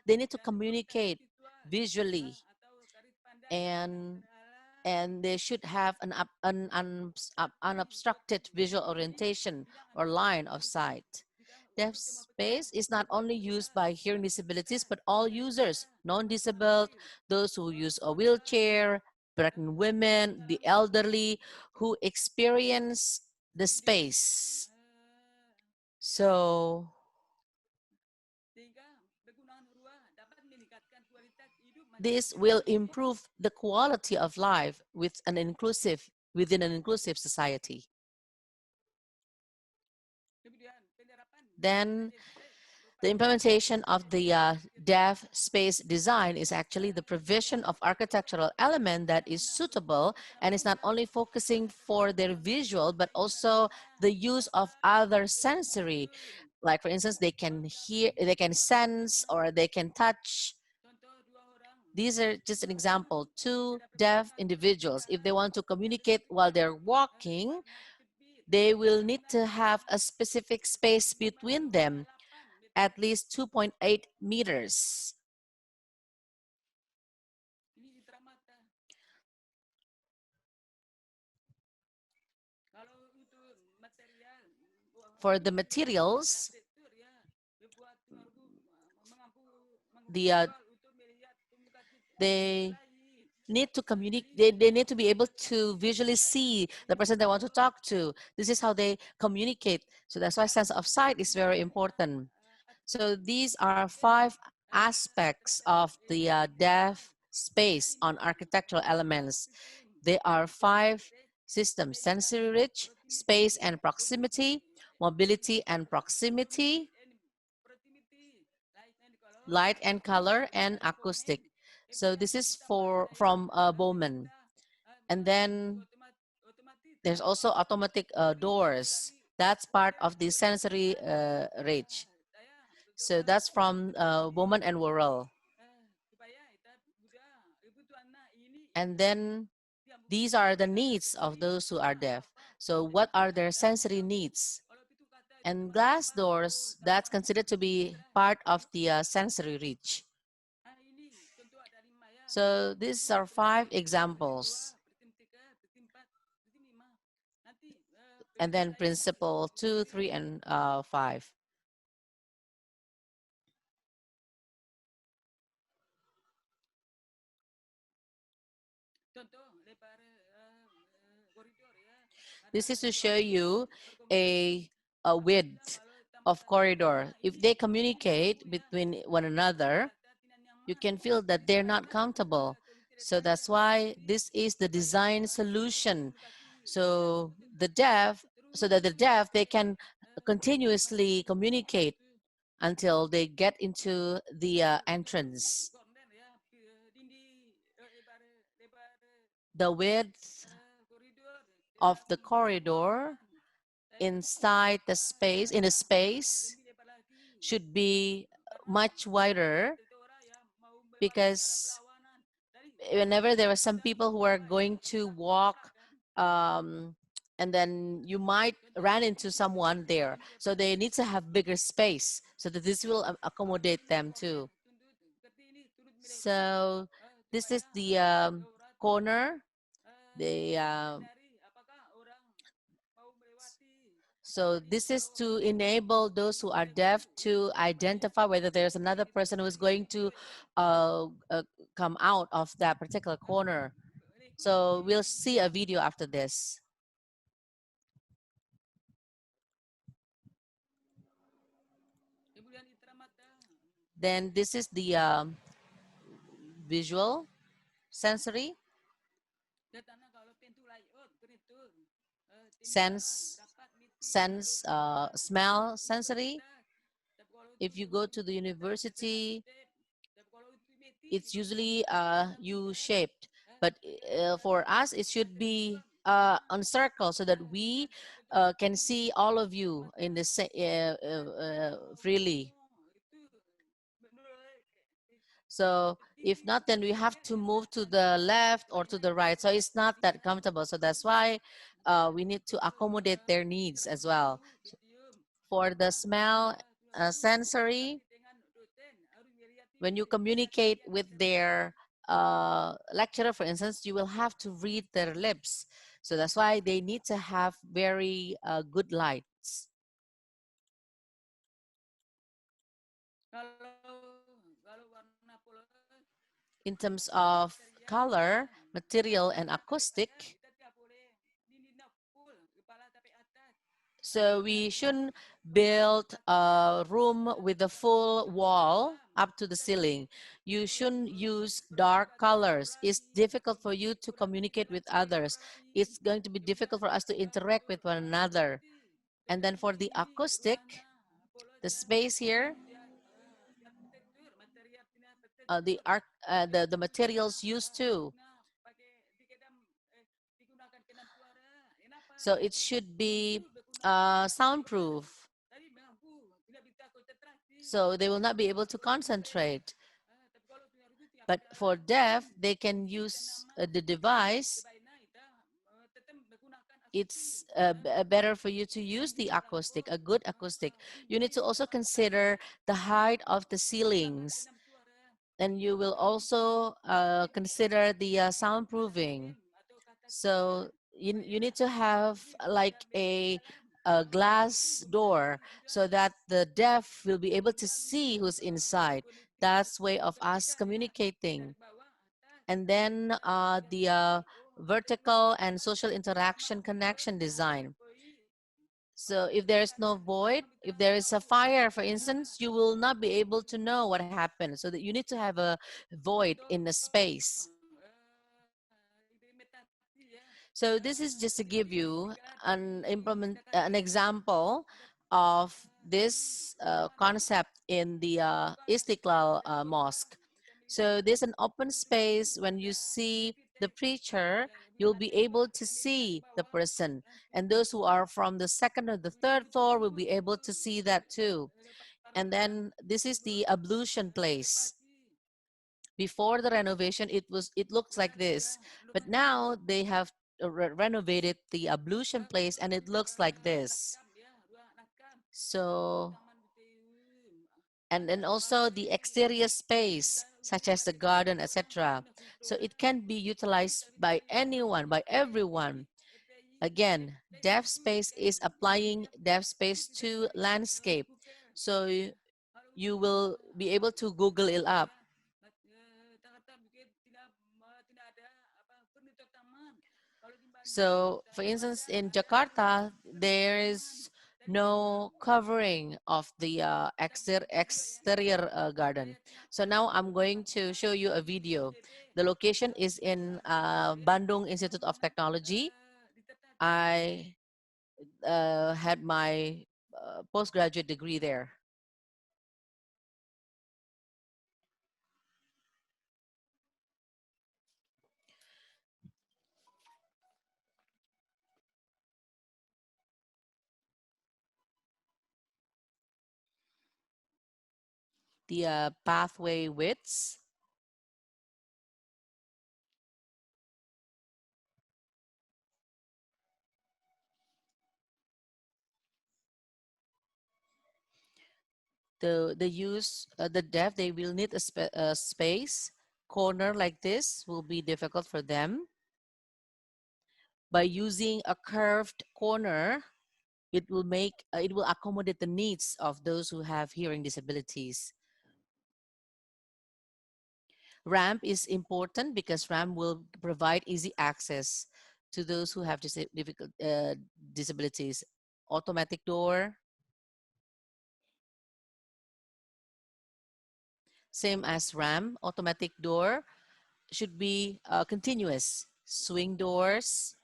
need to communicate visually, and they should have an unobstructed visual orientation or line of sight. DeafSpace is not only used by hearing disabilities, but all users, non-disabled, those who use a wheelchair, pregnant women, the elderly, who experience the space. So this will improve the quality of life within an inclusive society. Then the implementation of the DeafSpace design is actually the provision of architectural element that is suitable and is not only focusing for their visual, but also the use of other sensory. Like for instance, they can hear, they can sense, or they can touch. These are just an example. Two deaf individuals, if they want to communicate while they're walking, they will need to have a specific space between them, at least 2.8 meters. For the materials, they need to communicate, they need to be able to visually see the person they want to talk to. This is how they communicate. So that's why sense of sight is very important. So these are 5 aspects of the deaf space on architectural elements. There are 5 systems: sensory rich, space and proximity, mobility and proximity, light and color, and acoustic. So this is from Bowman. And then there's also automatic doors. That's part of the sensory range. So that's from Bowman and Worrell. And then these are the needs of those who are deaf. So what are their sensory needs? And glass doors, that's considered to be part of the sensory reach. So these are 5 examples. And then principle 2, 3, and 5. This is to show you a width of corridor. If they communicate between one another, you can feel that they're not comfortable. So that's why this is the design solution. So that the deaf, they can continuously communicate until they get into the entrance. The width of the corridor inside the space, in a space, should be much wider, because whenever there are some people who are going to walk, and then you might run into someone there. So they need to have bigger space so that this will accommodate them too. So this is the corner. So this is to enable those who are deaf to identify whether there's another person who is going to come out of that particular corner. So we'll see a video after this. Then this is the visual sensory. Smell sensory. If you go to the university, it's usually U-shaped, but for us it should be on circle so that we can see all of you in the freely. So if not, then we have to move to the left or to the right. So it's not that comfortable. So that's why we need to accommodate their needs as well. For the smell sensory, when you communicate with their lecturer, for instance, you will have to read their lips. So that's why they need to have very good lights. In terms of color, material, and acoustic, So we shouldn't build a room with a full wall up to the ceiling. You shouldn't use dark colors. It's difficult for you to communicate with others. It's going to be difficult for us to interact with one another. And then for the acoustic, the space here, the materials used to. So it should be soundproof. So they will not be able to concentrate. But for deaf, they can use the device. It's better for you to use the acoustic, a good acoustic. You need to also consider the height of the ceilings. And you will also consider the soundproofing. So you need to have like a glass door so that the deaf will be able to see who's inside. That's way of us communicating. And then the vertical and social interaction connection design. So if there is no void, if there is a fire, for instance, you will not be able to know what happened. So that you need to have a void in the space. So this is just to give you an example of this concept in the Istiklal Mosque. So there's an open space. When you see the preacher, you'll be able to see the person. And those who are from the second or the third floor will be able to see that too. And then this is the ablution place. Before the renovation, it looks like this. But now they have renovated the ablution place and it looks like this. So, and then also the exterior space, such as the garden, etc. So it can be utilized by anyone, by everyone. Again, DeafSpace is applying DeafSpace to landscape. So you will be able to Google it up. So, for instance, in Jakarta, there is no covering of the exterior garden. So now I'm going to show you a video. The location is in Bandung Institute of Technology. I had my postgraduate degree there. The pathway widths. The deaf, they will need a space. Corner like this will be difficult for them. By using a curved corner, it will accommodate the needs of those who have hearing disabilities. Ramp is important because ramp will provide easy access to those who have disabilities. Automatic door. Same as ramp, automatic door should be continuous. Swing doors.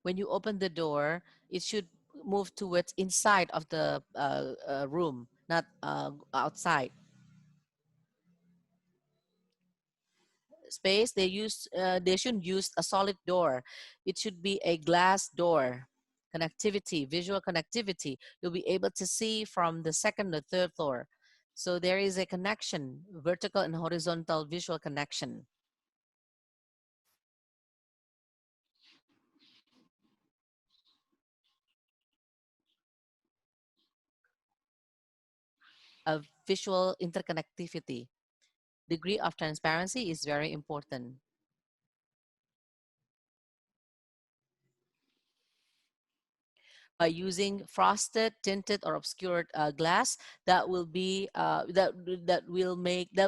When you open the door, it should move towards inside of the room, not outside. Space, they shouldn't use a solid door. It should be a glass door. Connectivity, visual connectivity. You'll be able to see from the second or third floor. So there is a connection, vertical and horizontal visual connection. A visual interconnectivity. Degree of transparency is very important. by using frosted, tinted, or obscured glass that will be that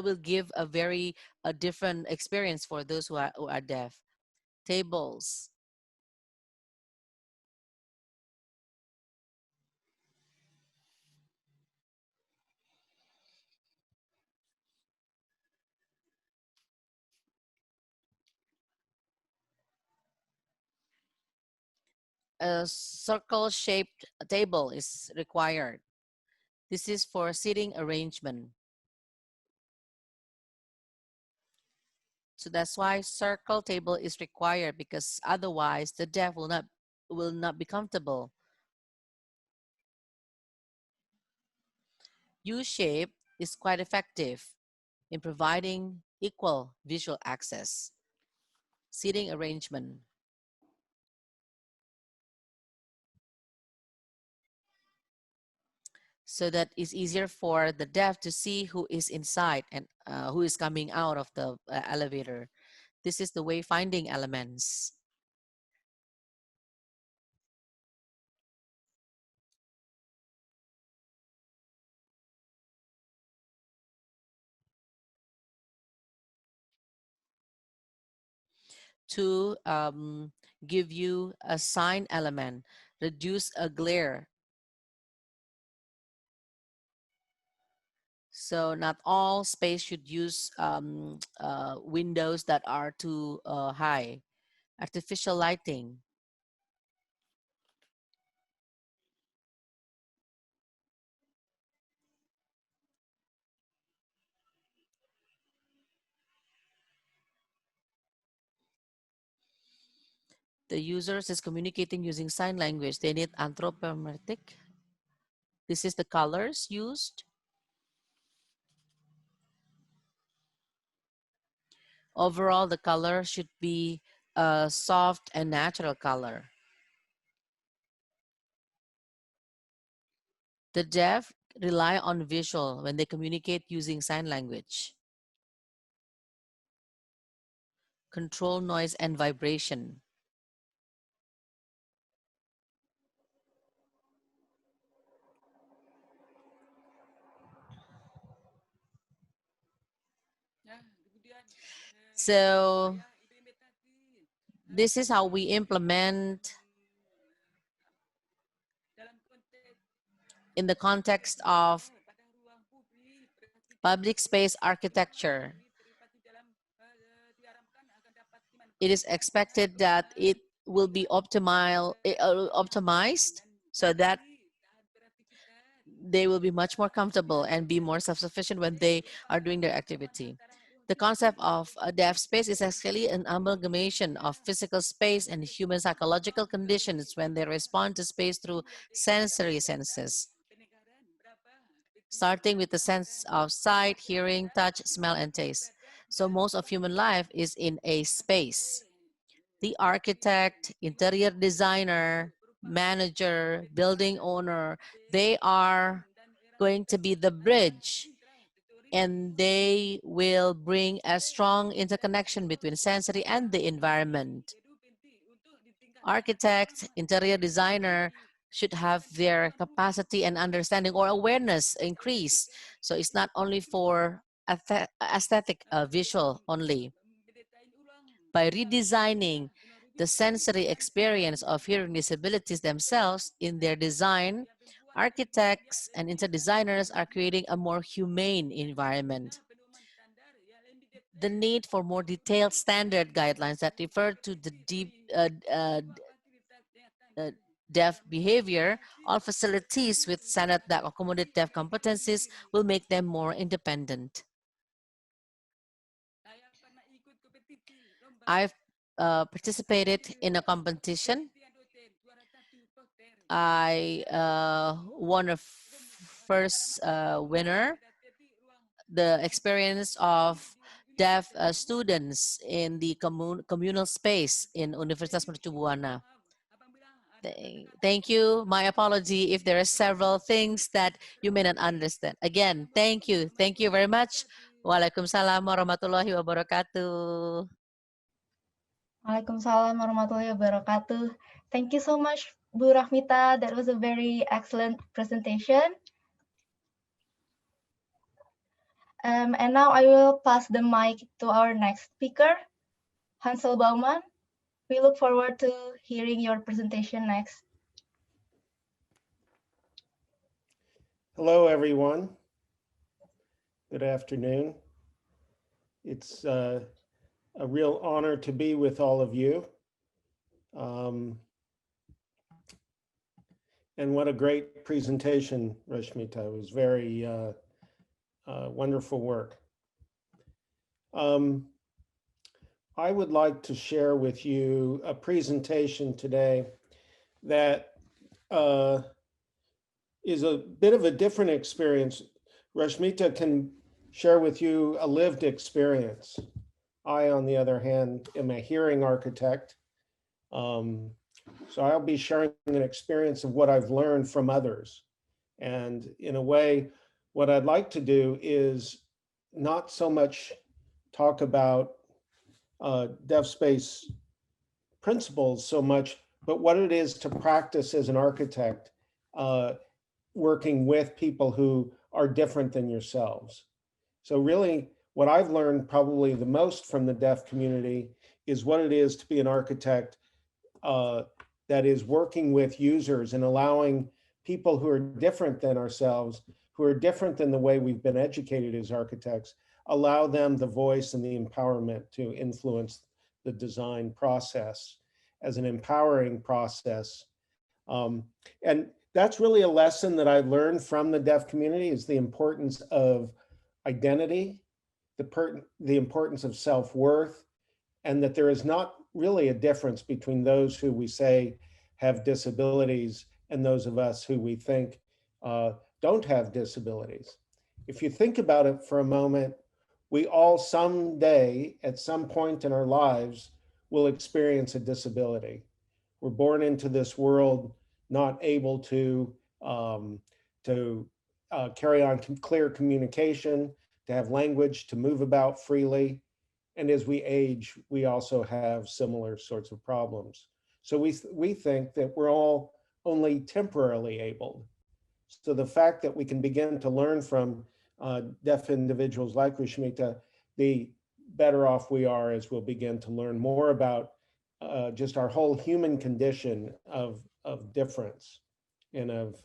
will give a very different experience for those who are deaf. Tables. A circle-shaped table is required. This is for seating arrangement. So that's why circle table is required, because otherwise the deaf will not be comfortable. U-shape is quite effective in providing equal visual access. Seating arrangement. So that it's easier for the deaf to see who is inside and who is coming out of the elevator. This is the wayfinding elements. To give you a sign element, reduce a glare. So not all space should use windows that are too high. Artificial lighting. The users is communicating using sign language. They need anthropometric. This is the colors used. Overall, the color should be a soft and natural color. The deaf rely on visual when they communicate using sign language. Control noise and vibration. So this is how we implement in the context of public space architecture. It is expected that it will be optimized so that they will be much more comfortable and be more self-sufficient when they are doing their activity. The concept of a deaf space is actually an amalgamation of physical space and human psychological conditions when they respond to space through sensory senses, starting with the sense of sight, hearing, touch, smell, and taste. So most of human life is in a space. The architect, interior designer, manager, building owner, they are going to be the bridge, and they will bring a strong interconnection between sensory and the environment. Architect, interior designer should have their capacity and understanding or awareness increase. So it's not only for aesthetic visual only. By redesigning the sensory experience of hearing disabilities themselves in their design, architects and interior designers are creating a more humane environment. The need for more detailed standard guidelines that refer to the deaf behavior, all facilities with standards that accommodate deaf competencies will make them more independent. I've participated in a competition. I won a first winner. The experience of deaf students in the communal space in Universitas Mercu Buana. Thank you. My apology if there are several things that you may not understand. Again, thank you. Thank you very much. Waalaikumsalam warahmatullahi wabarakatuh. Waalaikumsalam warahmatullahi wabarakatuh. Thank you so much Bu Rahmita, that was a very excellent presentation. And now I will pass the mic to our next speaker, Hansel Baumann. We look forward to hearing your presentation next. Hello, everyone. Good afternoon. It's a real honor to be with all of you. And what a great presentation, Rashmita. It was very wonderful work. I would like to share with you a presentation today that is a bit of a different experience. Rashmita can share with you a lived experience. I, on the other hand, am a hearing architect. So I'll be sharing an experience of what I've learned from others. And in a way, what I'd like to do is not so much talk about DeafSpace principles so much, but what it is to practice as an architect, working with people who are different than yourselves. So really, what I've learned probably the most from the deaf community is what it is to be an architect that is working with users and allowing people who are different than ourselves, who are different than the way we've been educated as architects, allow them the voice and the empowerment to influence the design process as an empowering process. And that's really a lesson that I learned from the deaf community, is the importance of identity, the importance of self-worth, and that there is not really a difference between those who we say have disabilities and those of us who we think don't have disabilities. If you think about it for a moment, we all someday, at some point in our lives, will experience a disability. We're born into this world not able to carry on clear communication, to have language, to move about freely. And as we age, we also have similar sorts of problems. So we think that we're all only temporarily able. So the fact that we can begin to learn from deaf individuals like Rashmita, the better off we are as we'll begin to learn more about just our whole human condition of difference and of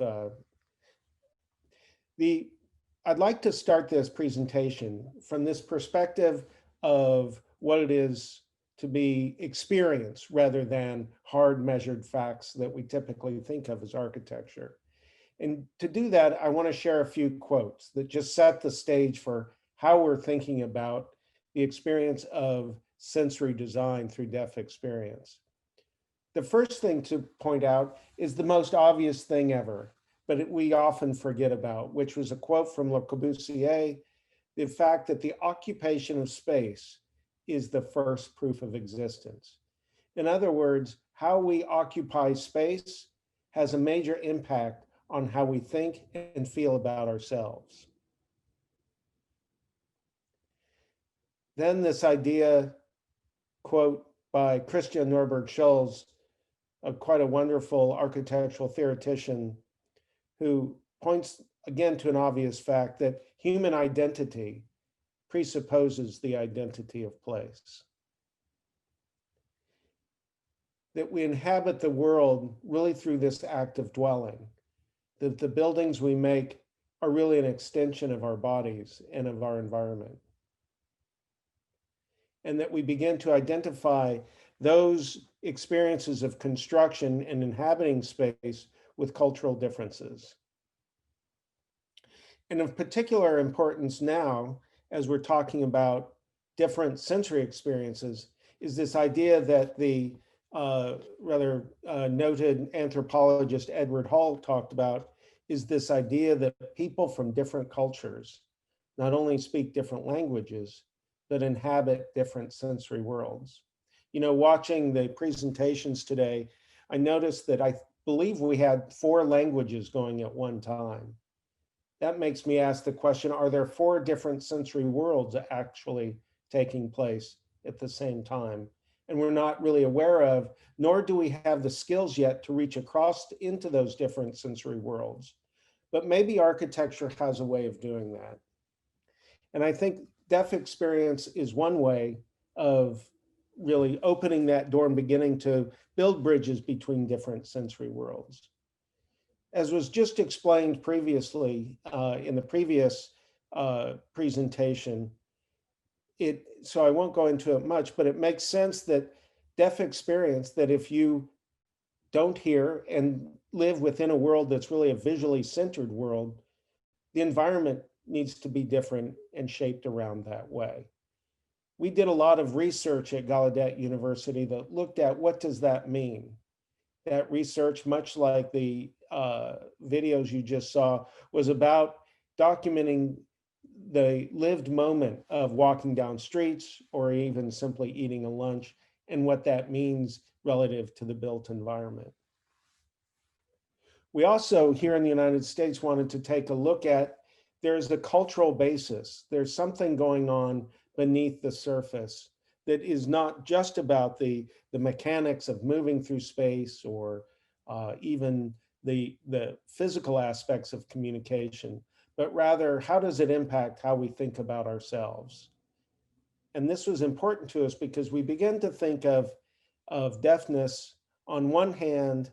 I'd like to start this presentation from this perspective of what it is to be experienced rather than hard measured facts that we typically think of as architecture. And to do that, I want to share a few quotes that just set the stage for how we're thinking about the experience of sensory design through deaf experience. The first thing to point out is the most obvious thing ever, but we often forget about, which was a quote from Le Corbusier, the fact that the occupation of space is the first proof of existence. In other words, how we occupy space has a major impact on how we think and feel about ourselves. Then this idea, quote by Christian Norberg Schulz, quite a wonderful architectural theoretician, who points again to an obvious fact that human identity presupposes the identity of place. That we inhabit the world really through this act of dwelling, that the buildings we make are really an extension of our bodies and of our environment. And that we begin to identify those experiences of construction and inhabiting space with cultural differences. And of particular importance now, as we're talking about different sensory experiences, is this idea that the rather noted anthropologist Edward Hall talked about, is this idea that people from different cultures not only speak different languages, but inhabit different sensory worlds. You know, watching the presentations today, I noticed that I believe we had 4 languages going at one time. That makes me ask the question, are there 4 different sensory worlds actually taking place at the same time? and we're not really aware of, nor do we have the skills yet to reach across into those different sensory worlds. But maybe architecture has a way of doing that. And I think deaf experience is one way of really opening that door and beginning to build bridges between different sensory worlds. As was just explained previously in the previous presentation, so I won't go into it much, but it makes sense that deaf experience, that if you don't hear and live within a world that's really a visually centered world, the environment needs to be different and shaped around that way. We did a lot of research at Gallaudet University that looked at what does that mean. That research, much like the videos you just saw, was about documenting the lived moment of walking down streets or even simply eating a lunch and what that means relative to the built environment. We also, here in the United States, wanted to take a look at, there's a cultural basis. There's something going on beneath the surface that is not just about the mechanics of moving through space or even the physical aspects of communication, but rather how does it impact how we think about ourselves? And this was important to us because we began to think of deafness on one hand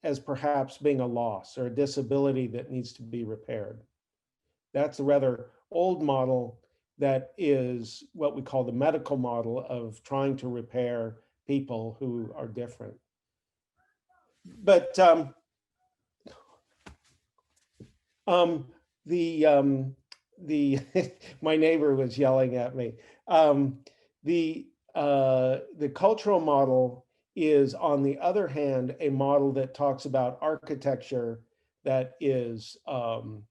as perhaps being a loss or a disability that needs to be repaired. That's a rather old model that is what we call the medical model of trying to repair people who are different. But my neighbor was yelling at me. The cultural model is, on the other hand, a model that talks about architecture that is of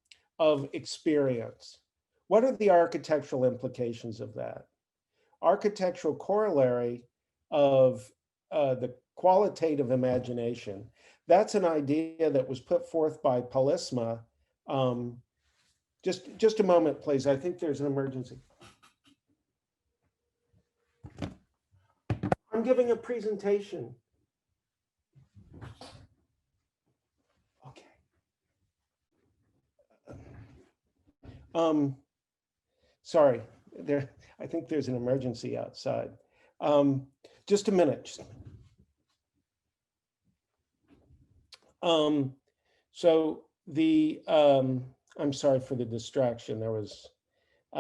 experience. What are the architectural implications of that? Architectural corollary of the qualitative imagination. That's an idea that was put forth by Polisma. Just a moment, please. I think there's an emergency. I'm giving a presentation. Okay. Sorry, I think there's an emergency outside. Just a minute. So I'm sorry for the distraction. There was,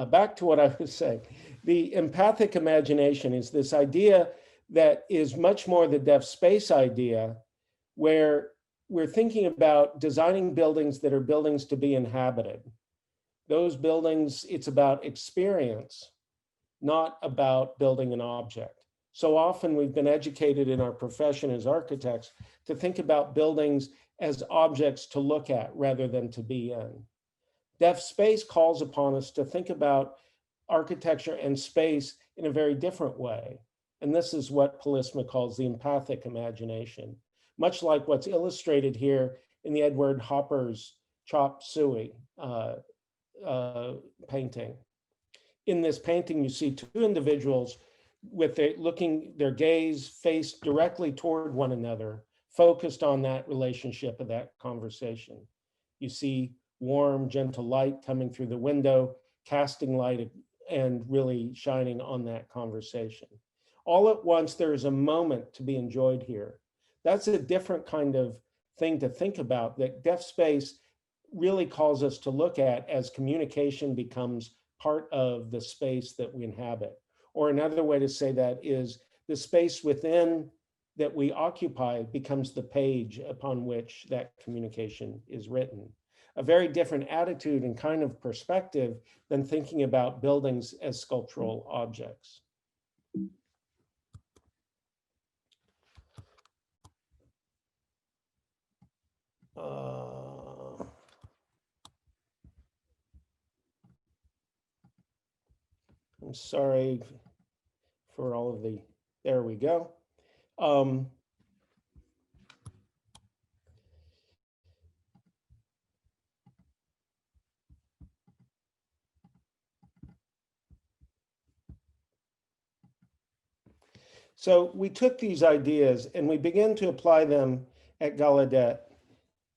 back to what I was saying. The empathic imagination is this idea that is much more the DeafSpace idea, where we're thinking about designing buildings that are buildings to be inhabited. Those buildings, it's about experience, not about building an object. So often we've been educated in our profession as architects to think about buildings as objects to look at rather than to be in. DeafSpace calls upon us to think about architecture and space in a very different way. And this is what Polisma calls the empathic imagination, much like what's illustrated here in the Edward Hopper's Chop Suey painting. In this painting, you see two individuals with their gaze faced directly toward one another, focused on that relationship of that conversation. You see warm, gentle light coming through the window, casting light and really shining on that conversation. All at once, there is a moment to be enjoyed here. That's a different kind of thing to think about that DeafSpace really calls us to look at as communication becomes part of the space that we inhabit. Or another way to say that is the space within that we occupy becomes the page upon which that communication is written. A very different attitude and kind of perspective than thinking about buildings as sculptural objects. I'm sorry for all of the, there we go. So we took these ideas and we began to apply them at Gallaudet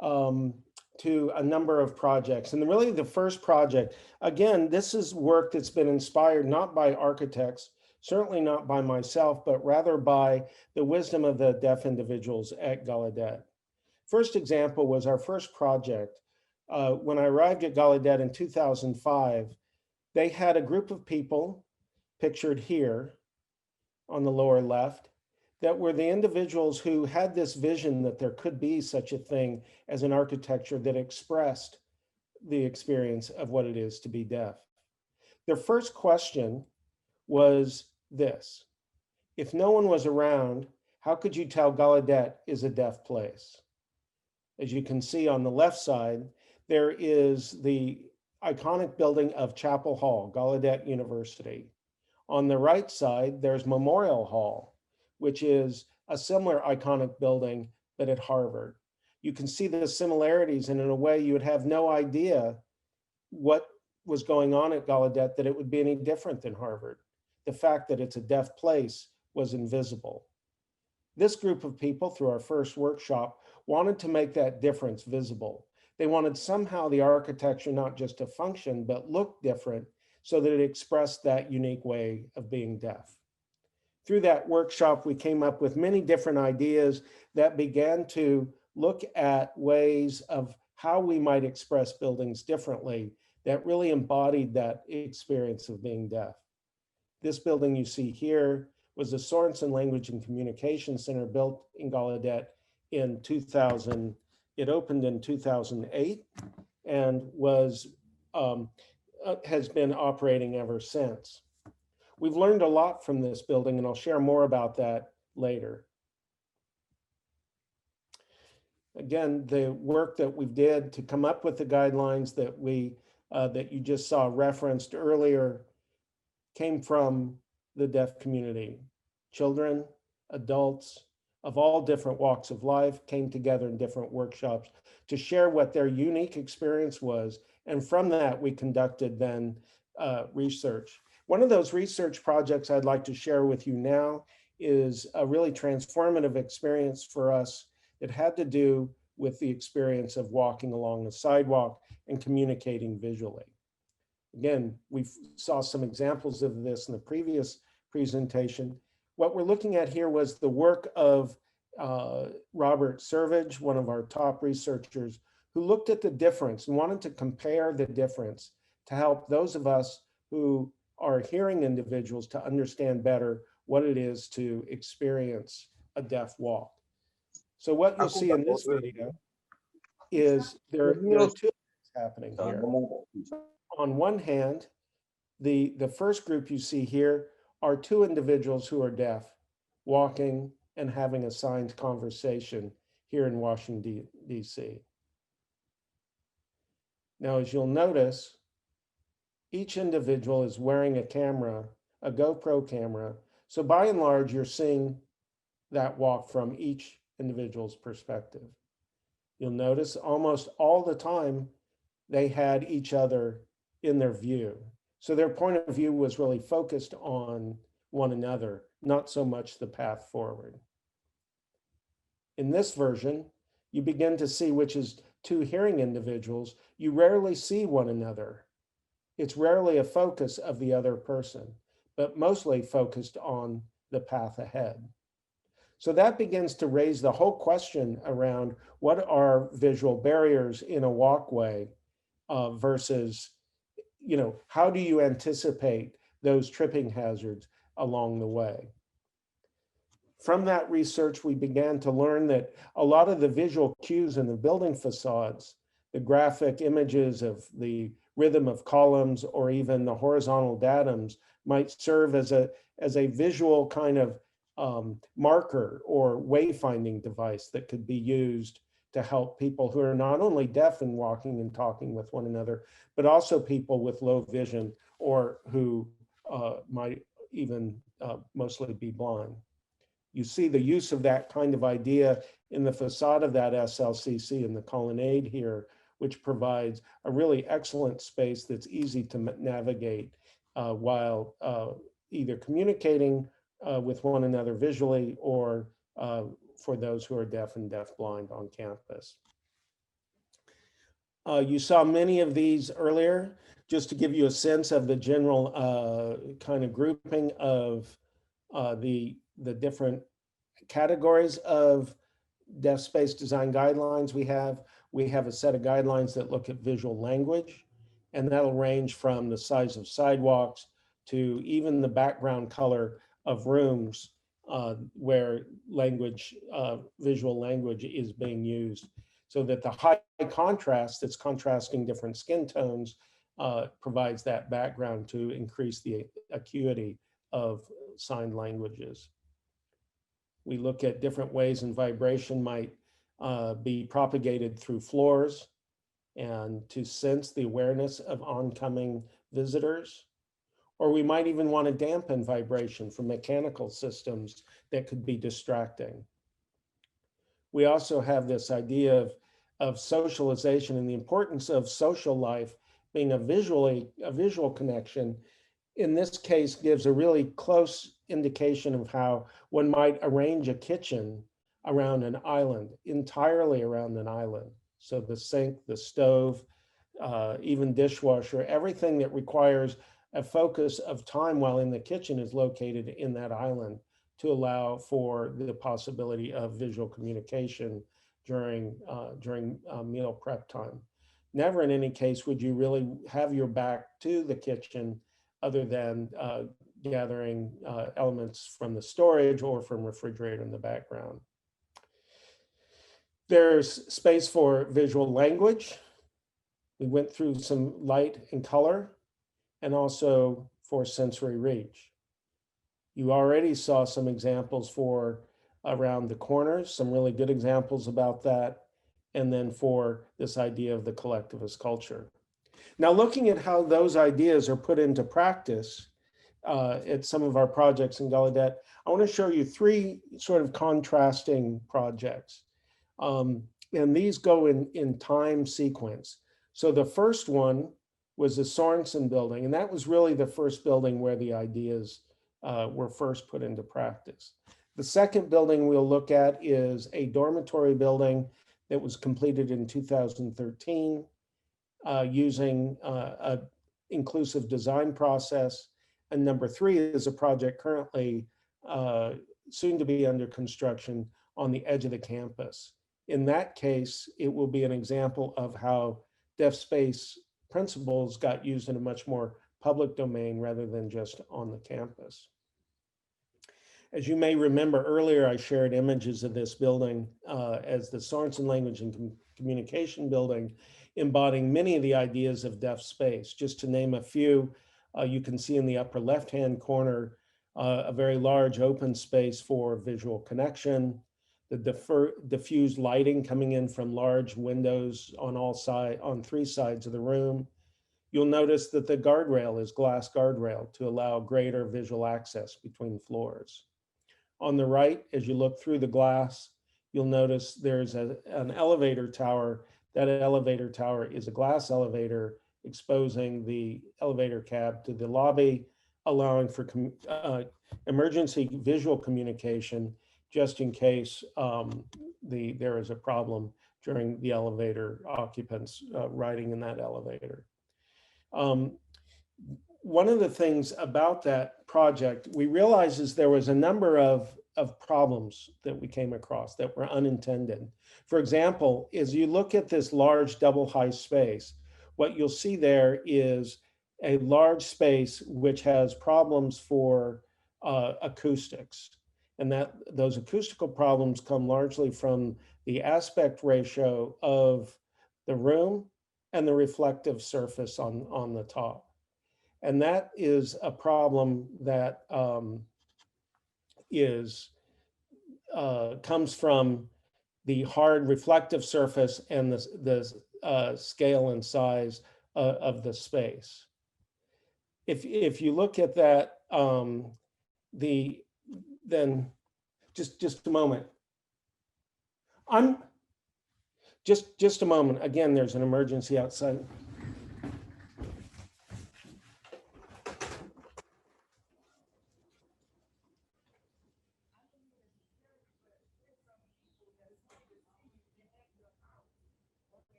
to a number of projects. And really the first project, again, this is work that's been inspired not by architects, certainly not by myself, but rather by the wisdom of the deaf individuals at Gallaudet. First example was our first project. When I arrived at Gallaudet in 2005, they had a group of people pictured here on the lower left that were the individuals who had this vision that there could be such a thing as an architecture that expressed the experience of what it is to be deaf. Their first question was this: if no one was around, how could you tell Gallaudet is a deaf place? As you can see on the left side, there is the iconic building of Chapel Hall, Gallaudet University. On the right side, there's Memorial Hall, which is a similar iconic building, but at Harvard. You can see the similarities, and in a way you would have no idea what was going on at Gallaudet, that it would be any different than Harvard. The fact that it's a deaf place was invisible. This group of people, through our first workshop, wanted to make that difference visible. They wanted somehow the architecture not just to function, but look different so that it expressed that unique way of being deaf. Through that workshop, we came up with many different ideas that began to look at ways of how we might express buildings differently that really embodied that experience of being deaf. This building you see here was the Sorensen Language and Communication Center, built in Gallaudet in 2000. It opened in 2008 and has been operating ever since. We've learned a lot from this building, and I'll share more about that later. Again, the work that we did to come up with the guidelines that that you just saw referenced earlier came from the deaf community. Children, adults of all different walks of life came together in different workshops to share what their unique experience was. And from that, we conducted then research. One of those research projects I'd like to share with you now is a really transformative experience for us that had to do with the experience of walking along the sidewalk and communicating visually. Again, we saw some examples of this in the previous presentation. What we're looking at here was the work of Robert Servage, one of our top researchers, who looked at the difference and wanted to compare the difference to help those of us who are hearing individuals to understand better what it is to experience a deaf walk. So what you'll see in this video is there are two things happening here. On one hand, the first group you see here are two individuals who are deaf, walking and having a signed conversation here in Washington, D.C. Now, as you'll notice, each individual is wearing a camera, a GoPro camera. So by and large, you're seeing that walk from each individual's perspective. You'll notice almost all the time they had each other in their view. So their point of view was really focused on one another, not so much the path forward. In this version, you begin to see, which is two hearing individuals, you rarely see one another. It's rarely a focus of the other person, but mostly focused on the path ahead. So that begins to raise the whole question around what are visual barriers in a walkway versus, how do you anticipate those tripping hazards along the way? From that research, we began to learn that a lot of the visual cues in the building facades, the graphic images of the rhythm of columns or even the horizontal datums, might serve as a visual kind of marker or wayfinding device that could be used to help people who are not only deaf and walking and talking with one another, but also people with low vision or who might even mostly be blind. You see the use of that kind of idea in the facade of that SLCC in the colonnade here, which provides a really excellent space that's easy to navigate while either communicating with one another visually, or for those who are deaf and deafblind on campus. You saw many of these earlier, just to give you a sense of the general kind of grouping of the different categories of DeafSpace design guidelines we have. We have a set of guidelines that look at visual language, and that'll range from the size of sidewalks to even the background color of rooms where language, visual language is being used, so that the high contrast that's contrasting different skin tones provides that background to increase the acuity of sign languages. We look at different ways in vibration might be propagated through floors and to sense the awareness of oncoming visitors. Or we might even want to dampen vibration from mechanical systems that could be distracting. We also have this idea of socialization and the importance of social life being a visual connection. In this case, gives a really close indication of how one might arrange a kitchen around an island, entirely around an island. So the sink, the stove, even dishwasher, everything that requires a focus of time while in the kitchen is located in that island to allow for the possibility of visual communication during meal prep time. Never in any case would you really have your back to the kitchen other than gathering elements from the storage or from refrigerator in the background. There's space for visual language. We went through some light and color, and also for sensory reach. You already saw some examples for around the corners, some really good examples about that, and then for this idea of the collectivist culture. Now, looking at how those ideas are put into practice at some of our projects in Gallaudet, I want to show you three sort of contrasting projects. And these go in time sequence. So the first one was the Sorensen building, and that was really the first building where the ideas were first put into practice. The second building we'll look at is a dormitory building that was completed in 2013 using an inclusive design process. And number three is a project currently soon to be under construction on the edge of the campus. In that case, it will be an example of how DeafSpace Principles got used in a much more public domain rather than just on the campus. As you may remember earlier, I shared images of this building as the Sorensen Language and Communication building, embodying many of the ideas of DeafSpace. Just to name a few, you can see in the upper left-hand corner a very large open space for visual connection, the diffused lighting coming in from large windows on three sides of the room. You'll notice that the guardrail is glass guardrail to allow greater visual access between floors. On the right, as you look through the glass, you'll notice there's an elevator tower. That elevator tower is a glass elevator exposing the elevator cab to the lobby, allowing for emergency visual communication just in case there is a problem during the elevator occupants riding in that elevator. One of the things about that project, we realized is there was a number of problems that we came across that were unintended. For example, as you look at this large double high space, what you'll see there is a large space which has problems for acoustics. And that those acoustical problems come largely from the aspect ratio of the room and the reflective surface on the top. And that is a problem that comes from the hard reflective surface and the scale and size of the space. If you look at that, then just a moment. Just a moment. Again, there's an emergency outside.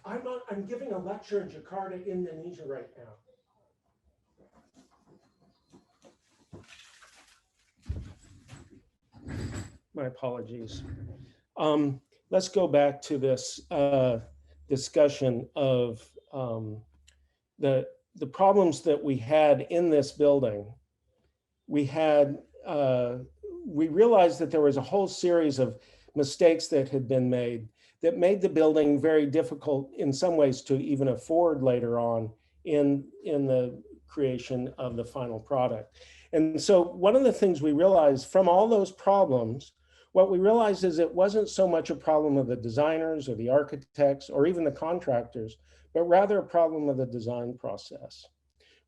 I'm giving a lecture in Jakarta, Indonesia right now. My apologies. Let's go back to this discussion of the problems that we had in this building. We realized that there was a whole series of mistakes that had been made that made the building very difficult in some ways to even afford later on in the creation of the final product. And so one of the things we realized from all those problems, what we realized is it wasn't so much a problem of the designers or the architects or even the contractors, but rather a problem of the design process.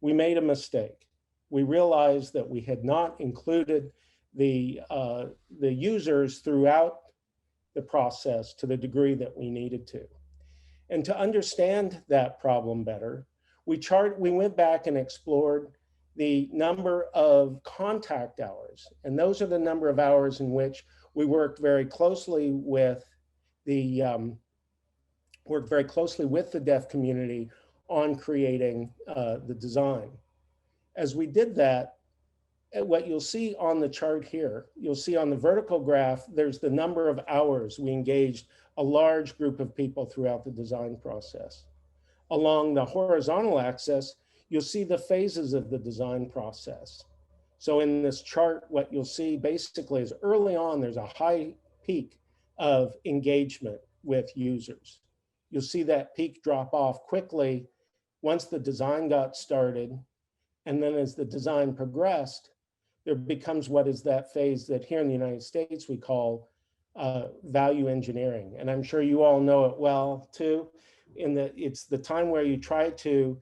We made a mistake. We realized that we had not included the users throughout the process to the degree that we needed to. And to understand that problem better, we went back and explored the number of contact hours. And those are the number of hours in which we worked very closely with the deaf community on creating the design. As we did that, what you'll see on the chart here, you'll see on the vertical graph, there's the number of hours we engaged a large group of people throughout the design process. Along the horizontal axis, you'll see the phases of the design process. So in this chart, what you'll see basically is early on, there's a high peak of engagement with users. You'll see that peak drop off quickly once the design got started. And then as the design progressed, there becomes what is that phase that here in the United States we call value engineering. And I'm sure you all know it well too, in that it's the time where you try to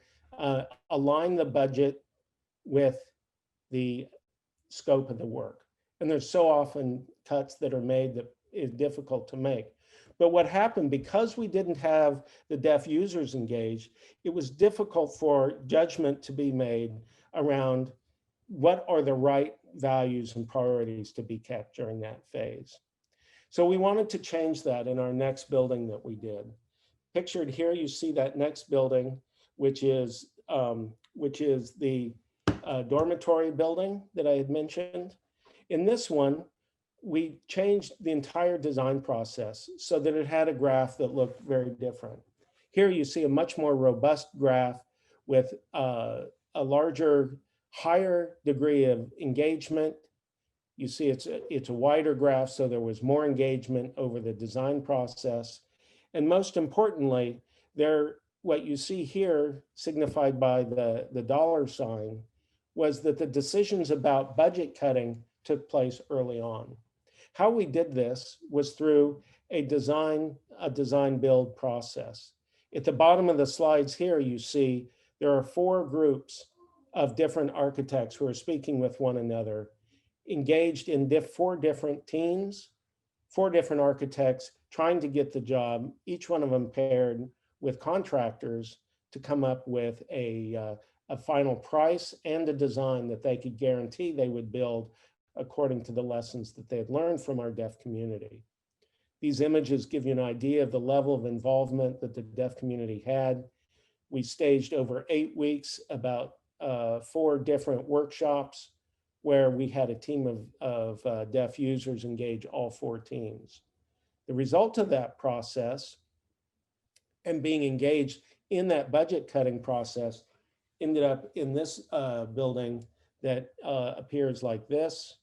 align the budget with the scope of the work. And there's so often cuts that are made that is difficult to make. But what happened, because we didn't have the deaf users engaged, it was difficult for judgment to be made around what are the right values and priorities to be kept during that phase. So we wanted to change that in our next building that we did. Pictured here, you see that next building, which is the dormitory building that I had mentioned. In this one, we changed the entire design process so that it had a graph that looked very different. Here you see a much more robust graph with a larger, higher degree of engagement. You see it's a wider graph, so there was more engagement over the design process. And most importantly, what you see here, signified by the dollar sign, was that the decisions about budget cutting took place early on. How we did this was through a design build process. At the bottom of the slides here, you see there are 4 groups of different architects who are speaking with one another, engaged in 4 different teams, 4 different architects trying to get the job, each one of them paired with contractors to come up with a final price and a design that they could guarantee they would build according to the lessons that they had learned from our deaf community. These images give you an idea of the level of involvement that the deaf community had. We staged over 8 weeks, about 4 different workshops where we had a team of deaf users engage all 4 teams. The result of that process and being engaged in that budget cutting process ended up in this building that appears like this.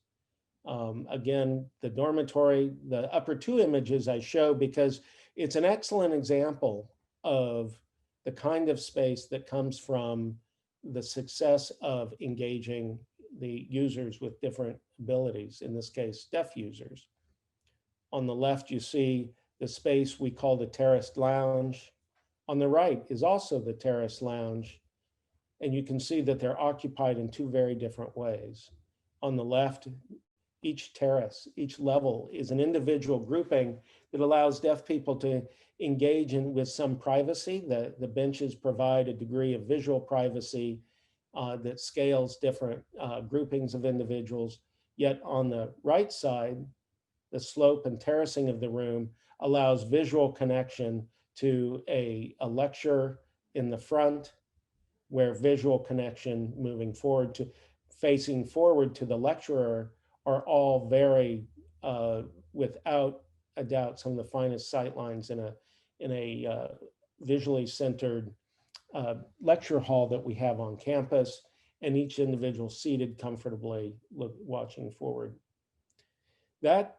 Again, the dormitory, the upper 2 images I show because it's an excellent example of the kind of space that comes from the success of engaging the users with different abilities, in this case, deaf users. On the left, you see the space we call the terraced lounge. On the right is also the terrace lounge. And you can see that they're occupied in 2 very different ways. On the left, each terrace, each level is an individual grouping that allows deaf people to engage with some privacy. The benches provide a degree of visual privacy that scales different groupings of individuals. Yet on the right side, the slope and terracing of the room allows visual connection to a lecture in the front, where visual connection moving forward to facing forward to the lecturer are all very, without a doubt, some of the finest sight lines in a visually centered lecture hall that we have on campus, and each individual seated comfortably watching forward. That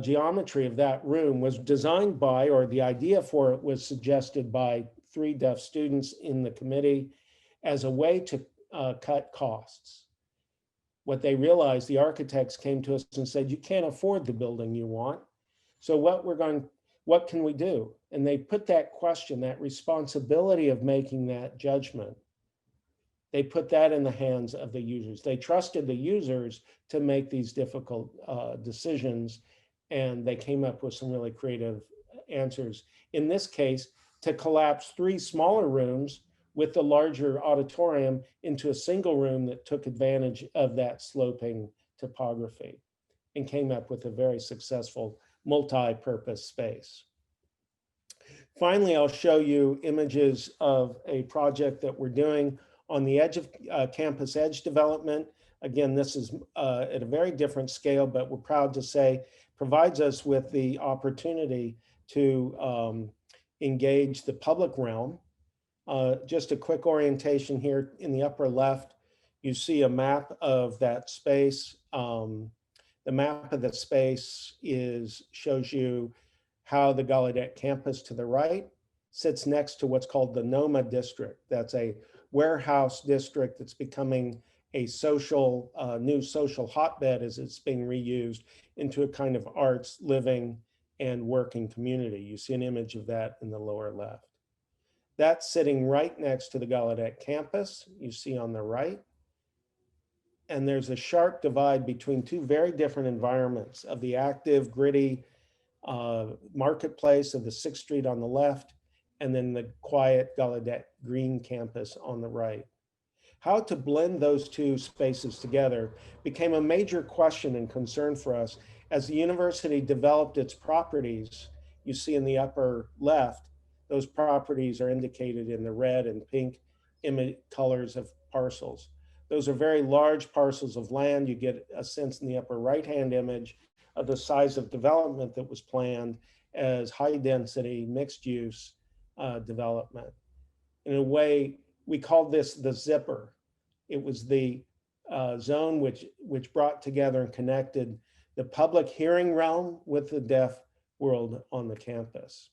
geometry of that room was designed by, or the idea for it was suggested by 3 deaf students in the committee as a way to cut costs. What they realized, the architects came to us and said, you can't afford the building you want. So what can we do? And they put that question, that responsibility of making that judgment, they put that in the hands of the users. They trusted the users to make these difficult decisions, and they came up with some really creative answers. In this case, to collapse 3 smaller rooms with the larger auditorium into a single room that took advantage of that sloping topography and came up with a very successful multi-purpose space. Finally, I'll show you images of a project that we're doing on the edge of campus edge development. Again, this is at a very different scale, but we're proud to say provides us with the opportunity to engage the public realm. Just a quick orientation here in the upper left, you see a map of that space. The map of the space shows you how the Gallaudet campus to the right sits next to what's called the NOMA district. That's a warehouse district that's becoming a new social hotbed as it's being reused into a kind of arts, living, and working community. You see an image of that in the lower left. That's sitting right next to the Gallaudet campus, you see on the right. And there's a sharp divide between 2 very different environments of the active, gritty marketplace of the 6th Street on the left, and then the quiet Gallaudet Green campus on the right. How to blend those 2 spaces together became a major question and concern for us as the university developed its properties. You see in the upper left, those properties are indicated in the red and pink colors of parcels. Those are very large parcels of land. You get a sense in the upper right-hand image of the size of development that was planned as high density, mixed use development. In a way, we called this the zipper. It was the zone which brought together and connected the public hearing realm with the deaf world on the campus.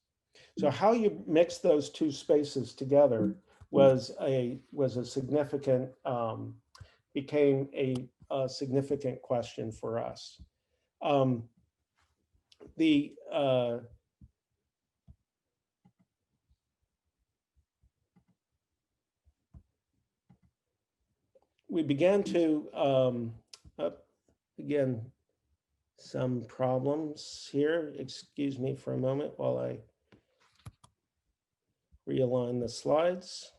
So how you mix those 2 spaces together was a significant, became a significant question for us. We began to, again, some problems here. Excuse me for a moment while I realign the slides.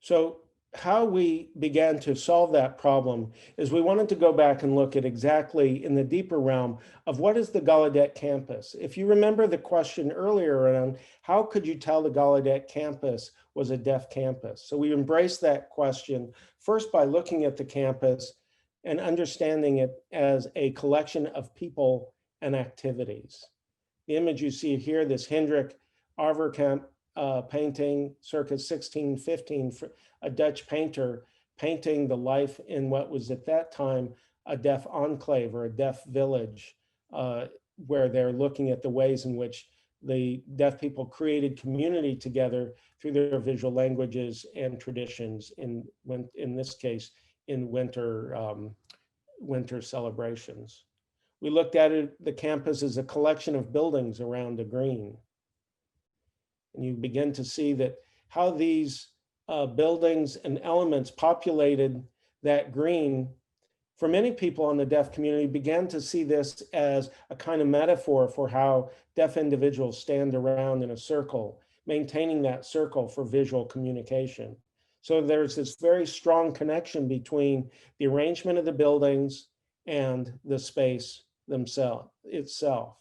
So how we began to solve that problem is we wanted to go back and look at exactly in the deeper realm of what is the Gallaudet campus. If you remember the question earlier around how could you tell the Gallaudet campus was a deaf campus? So we embraced that question first by looking at the campus and understanding it as a collection of people and activities. The image you see here, this Hendrik Averkamp painting circa 1615, a Dutch painter painting the life in what was at that time a deaf enclave or a deaf village, where they're looking at the ways in which the deaf people created community together through their visual languages and traditions, in this case, in winter celebrations. We looked at the campus as a collection of buildings around a green. And you begin to see that how these buildings and elements populated that green, for many people in the deaf community, began to see this as a kind of metaphor for how deaf individuals stand around in a circle, maintaining that circle for visual communication. So there's this very strong connection between the arrangement of the buildings and the space itself.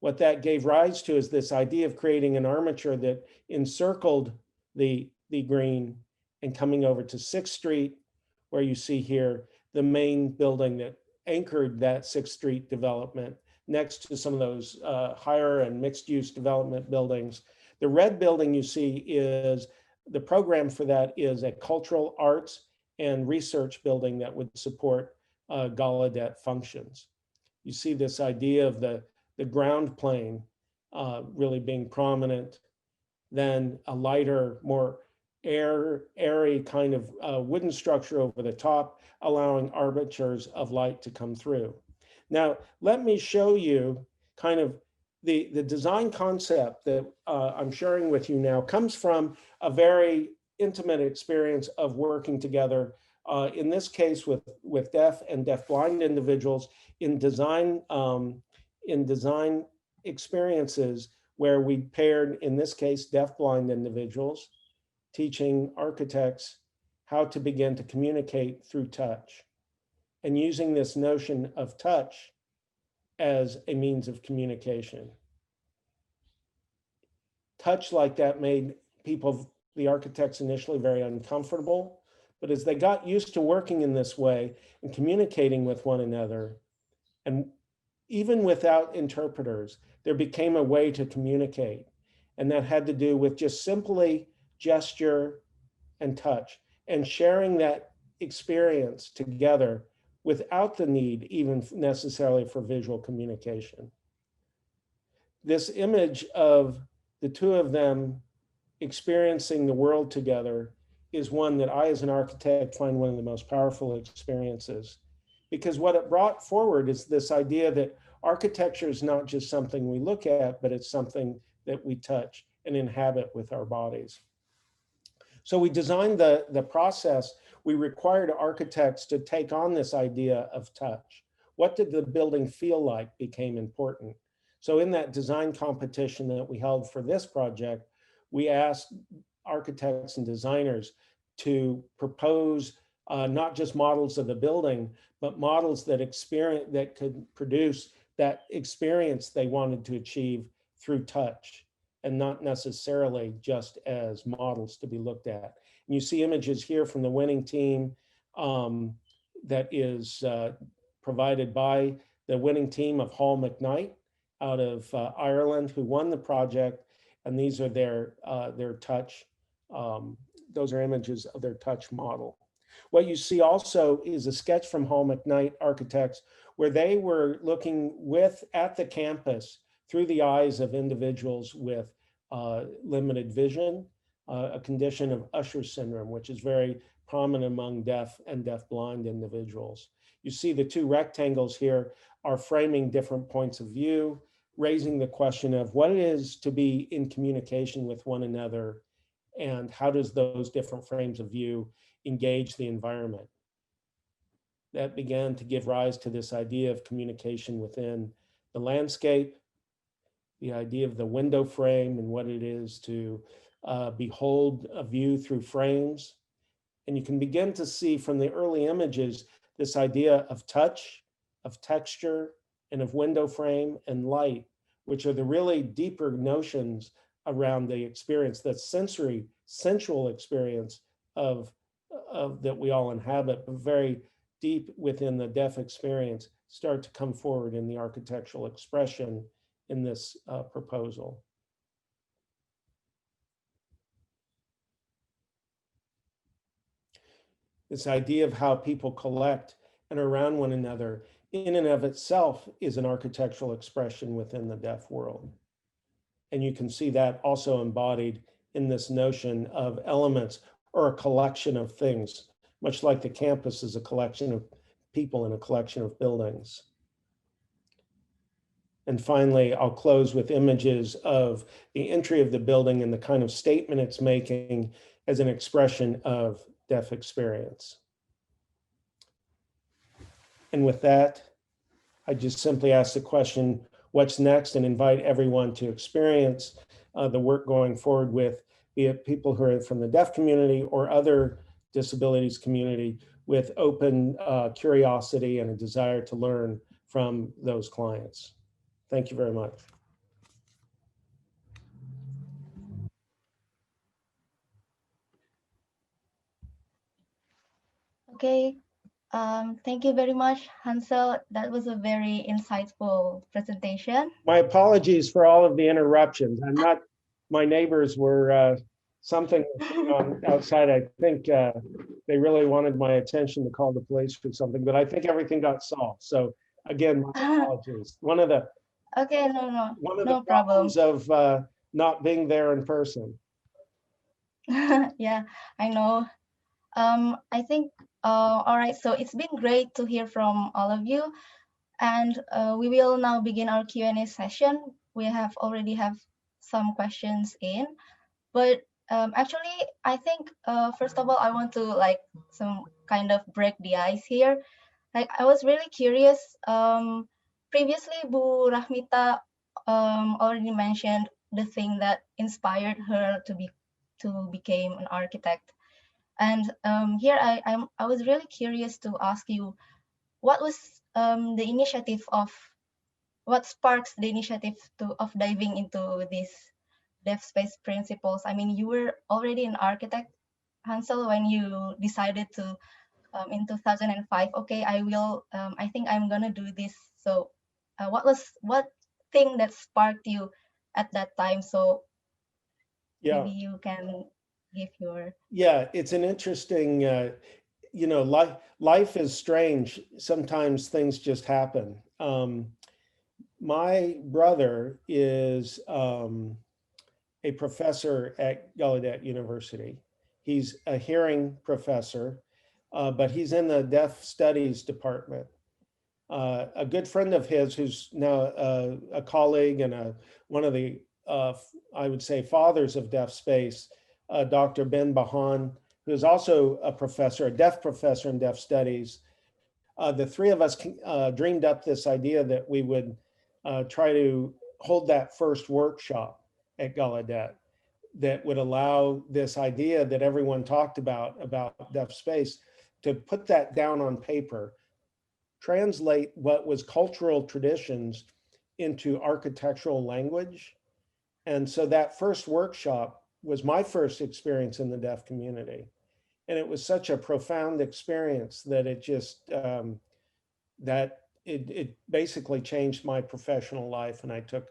What that gave rise to is this idea of creating an armature that encircled the green and coming over to 6th Street, where you see here the main building that anchored that 6th Street development next to some of those higher and mixed use development buildings. The red building you see is, the program for that is a cultural arts and research building that would support Gallaudet functions. You see this idea of the ground plane really being prominent, then a lighter, more airy kind of wooden structure over the top, allowing armatures of light to come through. Now, let me show you kind of the design concept that I'm sharing with you now comes from a very intimate experience of working together, in this case with deaf and deafblind individuals in design experiences where we paired, in this case, deafblind individuals, teaching architects how to begin to communicate through touch and using this notion of touch as a means of communication. Touch like that made people, the architects, initially very uncomfortable, but as they got used to working in this way and communicating with one another, and even without interpreters, there became a way to communicate. And that had to do with just simply gesture and touch and sharing that experience together without the need even necessarily for visual communication. This image of the two of them experiencing the world together is one that I, as an architect, find one of the most powerful experiences, because what it brought forward is this idea that architecture is not just something we look at, but it's something that we touch and inhabit with our bodies. So we designed the process. We required architects to take on this idea of touch. What did the building feel like became important. So in that design competition that we held for this project, we asked architects and designers to propose not just models of the building, but models that could produce that experience they wanted to achieve through touch, and not necessarily just as models to be looked at. And you see images here from the winning team that is provided by the winning team of Hall McKnight out of Ireland, who won the project. And these are their touch. Those are images of their touch model. What you see also is a sketch from Hall McKnight Architects, where they were looking at the campus through the eyes of individuals with limited vision, a condition of Usher syndrome, which is very prominent among deaf and deafblind individuals. You see the two rectangles here are framing different points of view, raising the question of what it is to be in communication with one another, and how does those different frames of view engage the environment. That began to give rise to this idea of communication within the landscape, the idea of the window frame and what it is to behold a view through frames. And you can begin to see from the early images this idea of touch, of texture, and of window frame and light, which are the really deeper notions around the experience, that sensual experience of that we all inhabit, but very deep within the deaf experience, start to come forward in the architectural expression in this proposal. This idea of how people collect and around one another in and of itself is an architectural expression within the deaf world. And you can see that also embodied in this notion of elements or a collection of things, much like the campus is a collection of people and a collection of buildings. And finally, I'll close with images of the entry of the building and the kind of statement it's making as an expression of deaf experience. And with that, I just simply ask the question, what's next, and invite everyone to experience the work going forward with, be it people who are from the deaf community or other disabilities community, with open curiosity and a desire to learn from those clients. Thank you very much. Okay, thank you very much, Hansel. That was a very insightful presentation. My apologies for all of the interruptions. I'm not, my neighbors were something going on outside. I think they really wanted my attention to call the police for something, but I think everything got solved. So again, my apologies. One of the Okay, no problem. problems of not being there in person. Yeah, I know. I think, all right, so it's been great to hear from all of you. And we will now begin our Q&A session. We already have some questions in, but actually, I think, first of all, I want to some kind of break the ice here. Like, I was really curious. Previously, Bu Rahmita already mentioned the thing that inspired her to become an architect. And here I was really curious to ask you, what was the initiative of, what sparks the initiative of diving into these DeafSpace principles? I mean, you were already an architect, Hansel, when you decided to in 2005, okay, I think I'm gonna do this. So what thing that sparked you at that time? So maybe you can give your. Yeah, it's an interesting, you know, life is strange. Sometimes things just happen. My brother is a professor at Gallaudet University. He's a hearing professor, but he's in the deaf studies department. A good friend of his, who's now a colleague and one of the, I would say, fathers of DeafSpace, Dr. Ben Bahan, who is also a professor, a deaf professor in deaf studies. The three of us dreamed up this idea that we would try to hold that first workshop at Gallaudet that would allow this idea that everyone talked about DeafSpace, to put that down on paper, translate what was cultural traditions into architectural language. And so that first workshop was my first experience in the deaf community. And it was such a profound experience that it just, it basically changed my professional life. And I took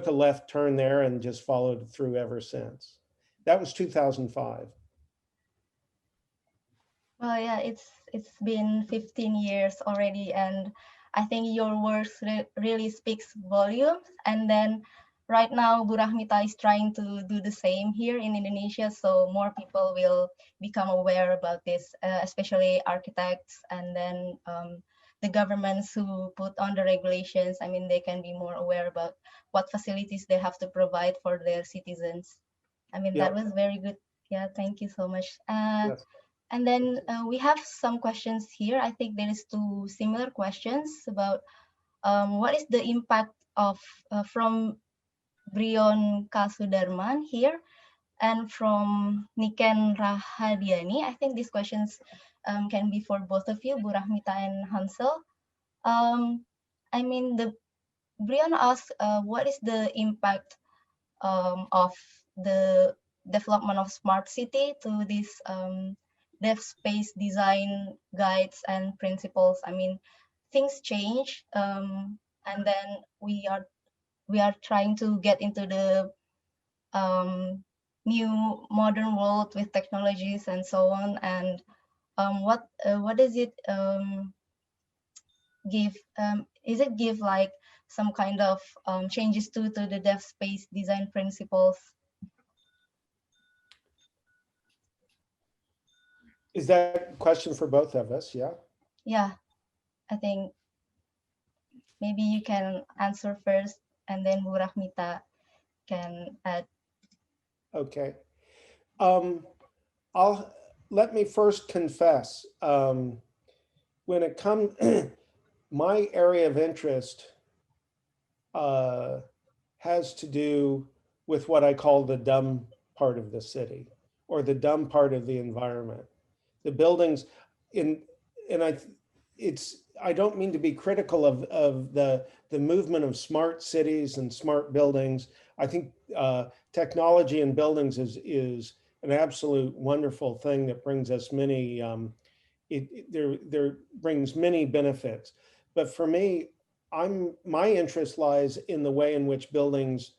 a left turn there and just followed through ever since. That was 2005. Well, yeah, it's been 15 years already, and I think your works really speaks volumes. And then right now, Bu Rahmita is trying to do the same here in Indonesia, so more people will become aware about this, especially architects, and then the governments who put on the regulations. I mean, they can be more aware about what facilities they have to provide for their citizens. I mean, that was very good. Yeah, thank you so much. Yes. And then we have some questions here. I think there is two similar questions about what is the impact of from Brion Kasudarman here, and from Niken Rahadiani. I think these questions can be for both of you, Bu Rahmita and Hansel. I mean, Brion asks, what is the impact of the development of smart city to this DeafSpace design guides and principles? I mean, things change, and then we are trying to get into the new modern world with technologies and so on. And what does it give? Is it give like some kind of changes to the DeafSpace design principles? Is that a question for both of us? Yeah. Yeah, I think maybe you can answer first, and then Bu Rahmita can add. Okay. Let me first confess. when it comes, my area of interest has to do with what I call the dumb part of the city, or the dumb part of the environment. The buildings in, and I don't mean to be critical of the movement of smart cities and smart buildings. I think technology in buildings is an absolute wonderful thing that brings us many, there brings many benefits. But for me, my interest lies in the way in which buildings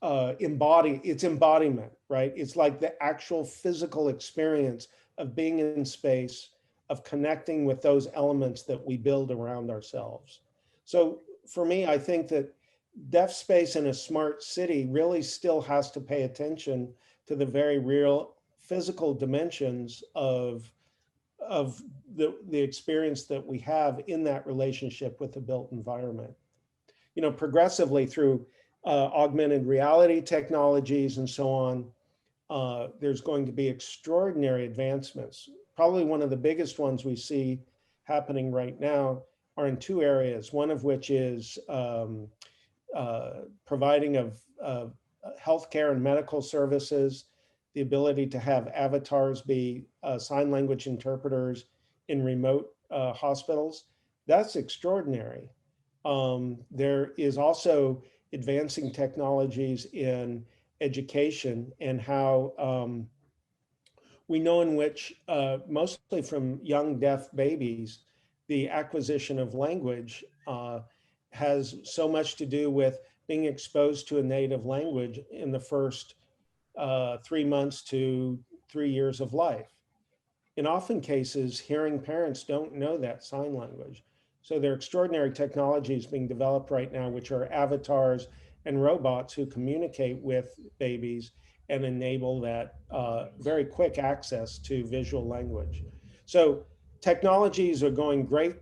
its embodiment, right? It's like the actual physical experience of being in space, of connecting with those elements that we build around ourselves. So for me, I think that DeafSpace in a smart city really still has to pay attention to the very real physical dimensions of the experience that we have in that relationship with the built environment. You know, progressively through augmented reality technologies and so on, there's going to be extraordinary advancements. Probably one of the biggest ones we see happening right now are in two areas, one of which is providing of healthcare and medical services, the ability to have avatars be sign language interpreters in remote hospitals. That's extraordinary. There is also advancing technologies in education and how we know in which, mostly from young deaf babies, the acquisition of language has so much to do with being exposed to a native language in the first 3 months to 3 years of life. In often cases, hearing parents don't know that sign language. So there are extraordinary technologies being developed right now, which are avatars and robots who communicate with babies and enable that very quick access to visual language. So technologies are going great,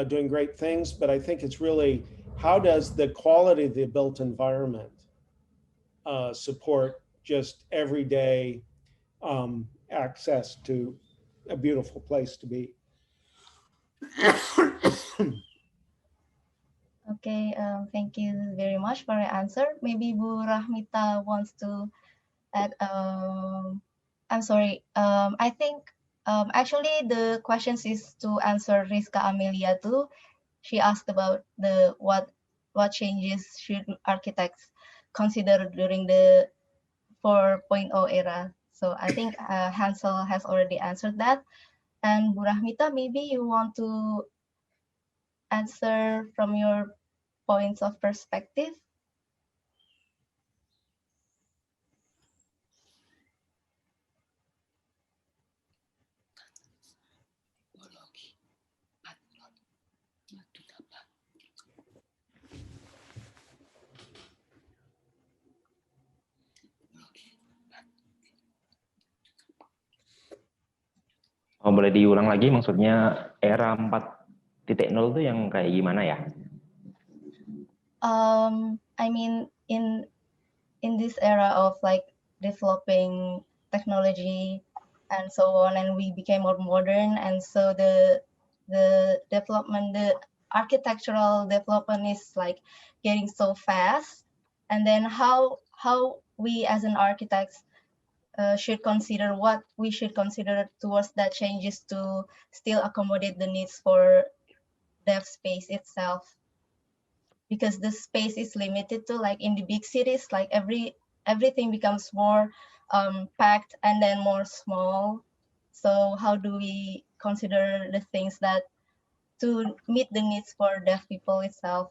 doing great things, but I think it's really, how does the quality of the built environment support just everyday access to a beautiful place to be? Okay, thank you very much for your answer. Maybe Bu Rahmita wants to add. I'm sorry. I think actually the questions is to answer Rizka Amelia too. She asked about the what changes should architects consider during the 4.0 era. So I think Hansel has already answered that. And Bu Rahmita, maybe you want to answer from your points of perspective. Oh, boleh diulang lagi, maksudnya era 4.0 itu yang kayak gimana ya? I mean, in this era of like developing technology and so on, and we became more modern, and so the development, the architectural development is like getting so fast, and then how we as an architects should consider, what we should consider towards that changes to still accommodate the needs for dev space itself, because the space is limited to, like in the big cities, like everything becomes more packed and then more small. So how do we consider the things that to meet the needs for deaf people itself?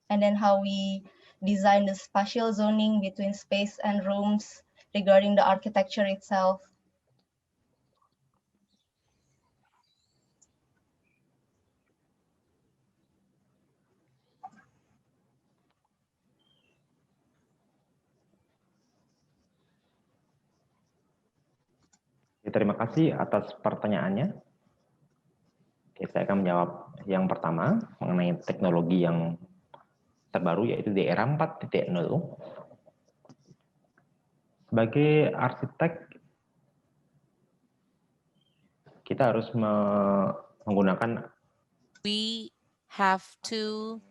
And then how we design the spatial zoning between space and rooms regarding the architecture itself. Terima kasih atas pertanyaannya. Oke, saya akan menjawab yang pertama mengenai teknologi yang terbaru, yaitu di era 4.0. sebagai arsitek kita harus menggunakan we have to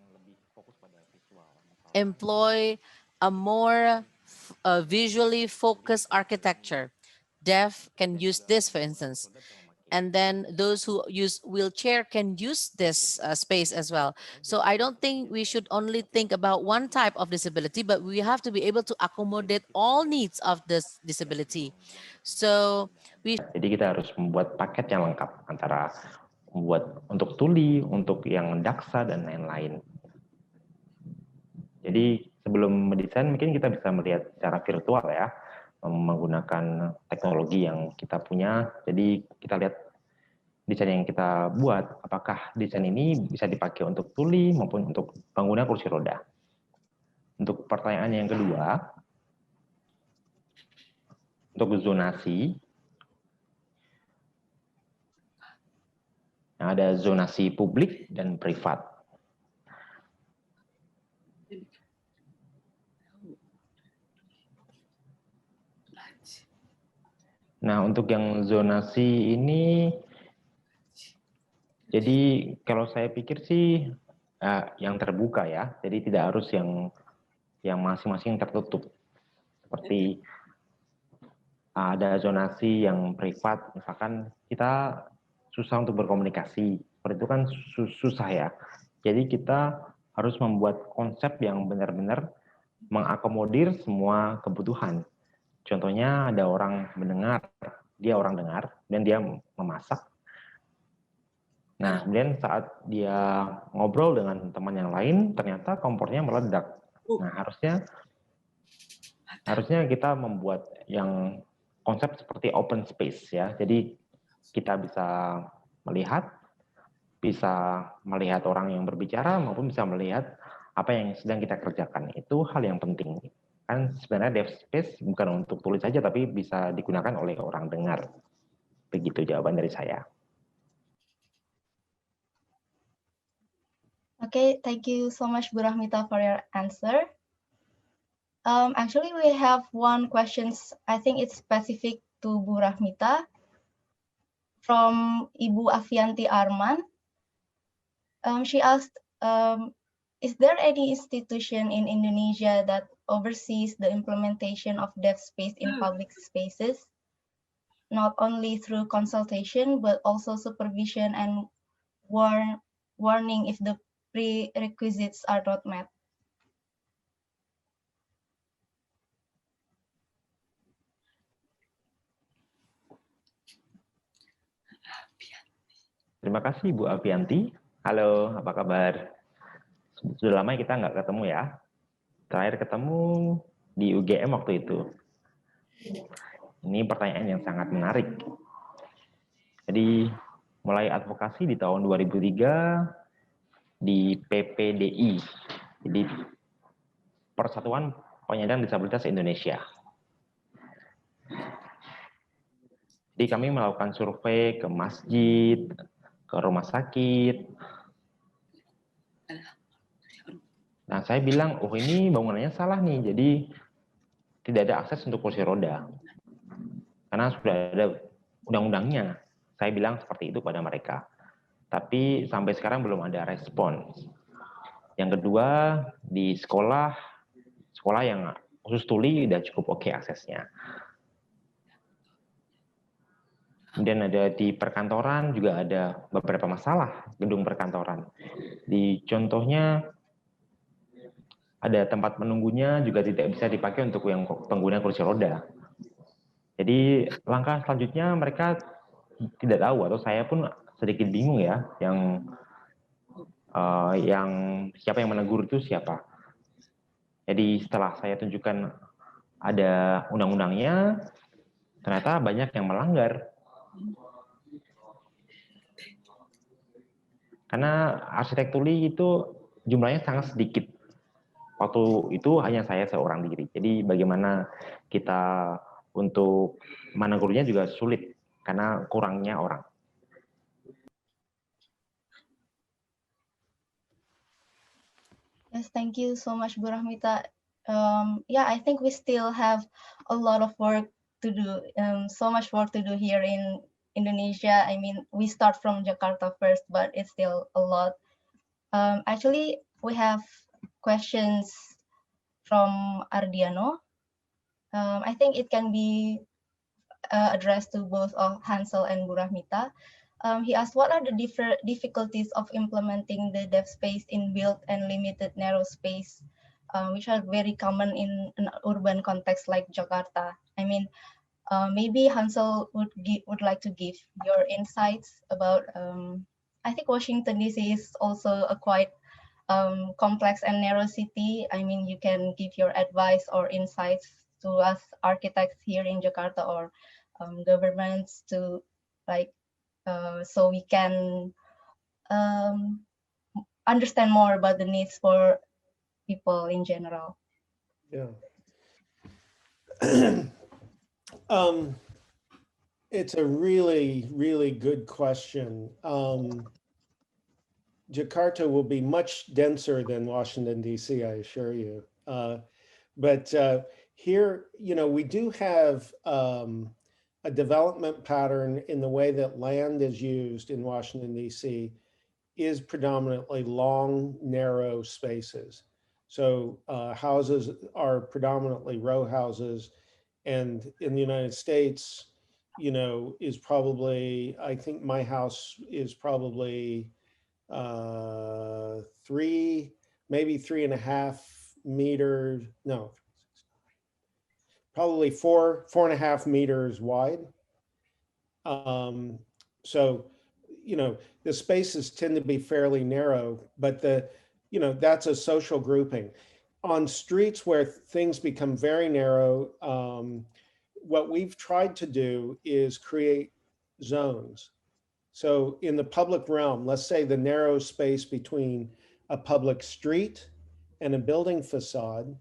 employ a more visually focused architecture. Deaf can use this, for instance. And then those who use wheelchair can use this space as well. So I don't think we should only think about one type of disability, but we have to be able to accommodate all needs of this disability. So jadi kita harus membuat paket yang lengkap antara membuat untuk tuli, untuk yang daksa dan lain-lain. Jadi sebelum mendesain mungkin kita bisa melihat secara virtual ya, menggunakan teknologi yang kita punya. Jadi kita lihat desain yang kita buat, apakah desain ini bisa dipakai untuk tuli maupun untuk pengguna kursi roda. Untuk pertanyaan yang kedua, untuk zonasi, ada zonasi publik dan privat. Nah, untuk yang zonasi ini, jadi kalau saya pikir sih yang terbuka ya, jadi tidak harus yang masing-masing tertutup. Seperti ada zonasi yang privat, misalkan kita susah untuk berkomunikasi, seperti itu kan susah ya. Jadi kita harus membuat konsep yang benar-benar mengakomodir semua kebutuhan. Contohnya ada orang mendengar, dia orang dengar, dan dia memasak. Nah, kemudian saat dia ngobrol dengan teman yang lain, ternyata kompornya meledak. Nah, harusnya kita membuat yang konsep seperti open space ya. Jadi kita bisa melihat orang yang berbicara maupun bisa melihat apa yang sedang kita kerjakan. Itu hal yang penting. Kan sebenarnya DeafSpace bukan untuk tulis saja, tapi bisa digunakan oleh orang dengar. Begitu jawaban dari saya. Okay, thank you so much, Bu Rahmita, for your answer. Actually, we have one question. I think it's specific to Bu Rahmita from Ibu Afianti Arman. She asked, is there any institution in Indonesia that oversees the implementation of DeafSpace in public spaces, not only through consultation, but also supervision and warning if the prerequisites are not met? Terima kasih Bu Afianti. Halo, apa kabar? Sudah lama kita nggak ketemu ya. Terakhir ketemu di UGM waktu itu. Ini pertanyaan yang sangat menarik. Jadi mulai advokasi di tahun 2003 di PPDI, jadi Persatuan Penyandang Disabilitas Indonesia. Jadi kami melakukan survei ke masjid, ke rumah sakit. Nah, saya bilang, oh ini bangunannya salah nih, jadi tidak ada akses untuk kursi roda. Karena sudah ada undang-undangnya. Saya bilang seperti itu pada mereka. Tapi sampai sekarang belum ada respons. Yang kedua, di sekolah yang khusus tuli sudah cukup oke aksesnya. Kemudian ada di perkantoran juga ada beberapa masalah gedung perkantoran. Di contohnya ada tempat menunggunya juga tidak bisa dipakai untuk yang pengguna kursi roda. Jadi langkah selanjutnya mereka tidak tahu, atau saya pun sedikit bingung ya, yang siapa yang menegur itu siapa. Jadi setelah saya tunjukkan ada undang-undangnya, ternyata banyak yang melanggar. Karena arsitek tuli itu jumlahnya sangat sedikit. Waktu itu hanya saya seorang diri. Jadi bagaimana kita untuk menegurnya juga sulit karena kurangnya orang. Yes, thank you so much, Bu Rahmita. Yeah, I think we still have a lot of work to do, so much work to do here in Indonesia. I mean, we start from Jakarta first, but it's still a lot. Actually, we have questions from Ardiano. I think it can be addressed to both of Hansel and Bu Rahmita. He asked, what are the difficulties of implementing the DeafSpace in built and limited narrow space, which are very common in an urban context like Jakarta? I mean, maybe Hansel would like to give your insights about. I think Washington DC is also a quite complex and narrow city. I mean, you can give your advice or insights to us architects here in Jakarta or governments to like, so we can understand more about the needs for people in general. Yeah. It's a really, really good question. Jakarta will be much denser than Washington, D.C., I assure you. But here, you know, we do have a development pattern in the way that land is used in Washington, D.C. is predominantly long, narrow spaces. So houses are predominantly row houses. And in the United States, you know, is probably, I think my house is probably maybe 3.5 meters, no, probably 4.5 meters wide. So, you know, the spaces tend to be fairly narrow, but you know, that's a social grouping. On streets where things become very narrow, what we've tried to do is create zones. So in the public realm, let's say the narrow space between a public street and a building facade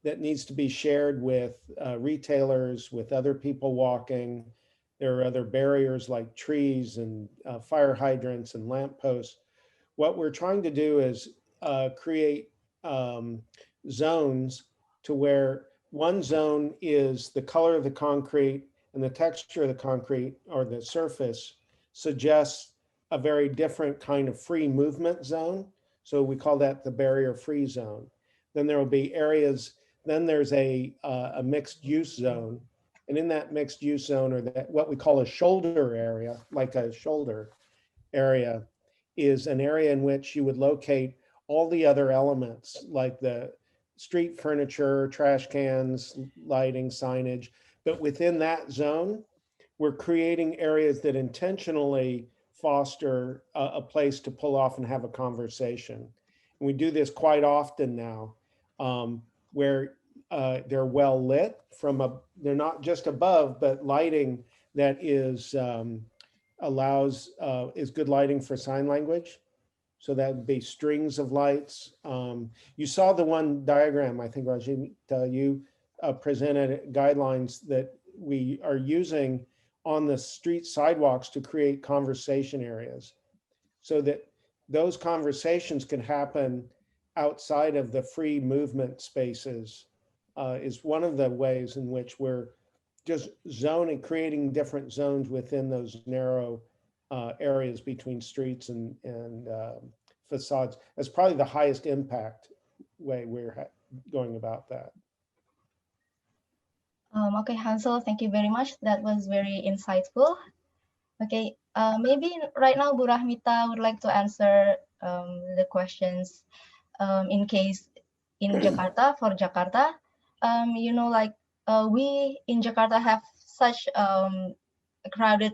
that needs to be shared with retailers, with other people walking. There are other barriers like trees and fire hydrants and lampposts. What we're trying to do is create zones to where one zone is the color of the concrete and the texture of the concrete or the surface suggests a very different kind of free movement zone. So we call that the barrier-free zone. Then there will be areas, then there's a mixed use zone. And in that mixed use zone, or that what we call a shoulder area, like a shoulder area, is an area in which you would locate all the other elements like the street furniture, trash cans, lighting, signage. But within that zone, we're creating areas that intentionally foster a place to pull off and have a conversation. And we do this quite often now, where they're well lit they're not just above, but lighting that is is good lighting for sign language. So that would be strings of lights. You saw the one diagram, I think, Rajita, you presented guidelines that we are using on the street sidewalks to create conversation areas so that those conversations can happen outside of the free movement spaces is one of the ways in which we're just creating different zones within those narrow areas between streets and facades. That's probably the highest impact way we're going about that. Okay, Hansel, thank you very much. That was very insightful. Okay, maybe right now Bu Rahmita would like to answer the questions in case in Jakarta, for Jakarta. You know, like we in Jakarta have such a crowded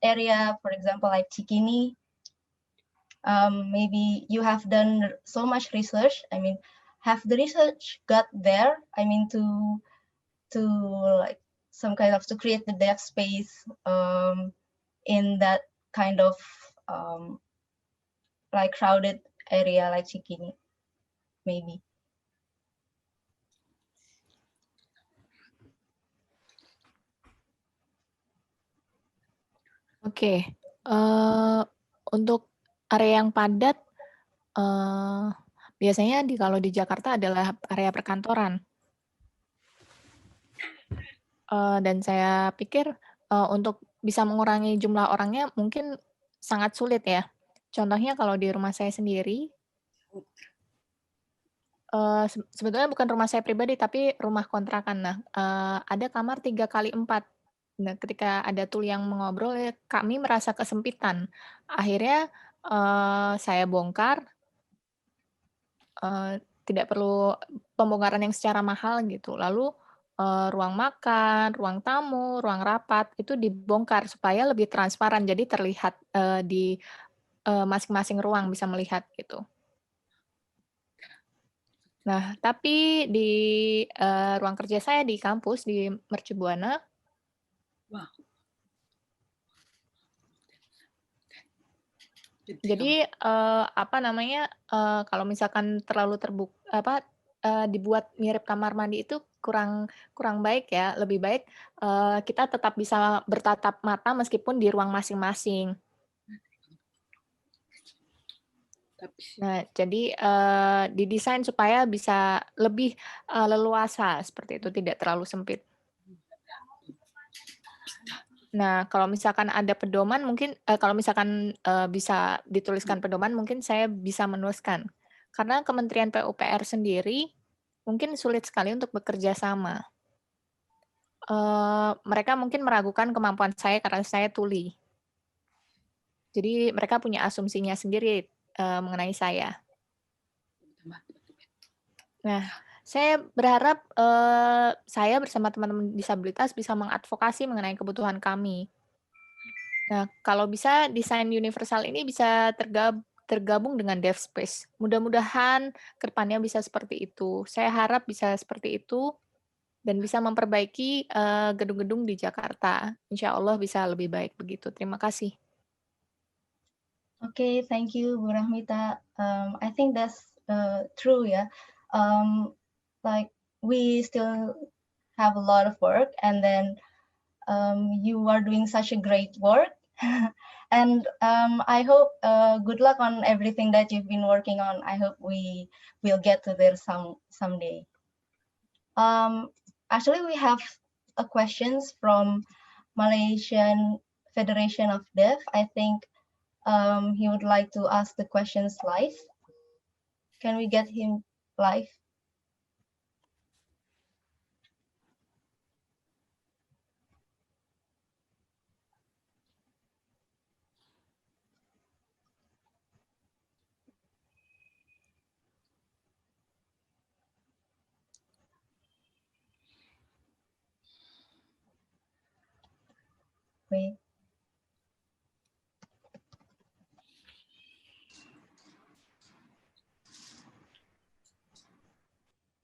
area, for example, like Cikini. Maybe you have done so much research. I mean, have the research got there? I mean, to like some kind of to create the DeafSpace in that kind of like crowded area like Cikini, maybe. Oke, untuk area yang padat, Biasanya kalau di Jakarta adalah area perkantoran. Dan saya pikir untuk bisa mengurangi jumlah orangnya mungkin sangat sulit ya. Contohnya kalau di rumah saya sendiri, sebetulnya bukan rumah saya pribadi, tapi rumah kontrakan. Nah, ada kamar 3x4. Nah, ketika ada tool yang mengobrol, ya kami merasa kesempitan. Akhirnya saya bongkar, tidak perlu pembongkaran yang secara mahal gitu. Lalu ruang makan, ruang tamu, ruang rapat itu dibongkar supaya lebih transparan. Jadi terlihat di masing-masing ruang bisa melihat gitu. Nah, tapi di ruang kerja saya di kampus di Mercu Buana, jadi apa namanya, kalau misalkan terlalu dibuat mirip kamar mandi itu kurang baik ya. Lebih baik kita tetap bisa bertatap mata meskipun di ruang masing-masing. Nah, jadi didesain supaya bisa lebih leluasa seperti itu, tidak terlalu sempit. Nah, kalau misalkan ada pedoman mungkin kalau misalkan bisa dituliskan pedoman mungkin saya bisa menuliskan. Karena Kementerian PUPR sendiri mungkin sulit sekali untuk bekerja sama. Mereka mungkin meragukan kemampuan saya karena saya tuli. Jadi mereka punya asumsinya sendiri mengenai saya. Nah, saya berharap saya bersama teman-teman disabilitas bisa mengadvokasi mengenai kebutuhan kami. Nah, kalau bisa desain universal ini bisa tergabung dengan DeafSpace. Mudah-mudahan ke depannya bisa seperti itu. Saya harap bisa seperti itu dan bisa memperbaiki gedung-gedung di Jakarta. Insya Allah bisa lebih baik begitu. Terima kasih. Okay, thank you, Bu Rahmita. I think that's true, yeah. Like we still have a lot of work, and then you are doing such a great work. And I hope good luck on everything that you've been working on. I hope we will get to there someday. Actually, we have a questions from Malaysian Federation of Deaf. I think he would like to ask the questions live. Can we get him live? Wait.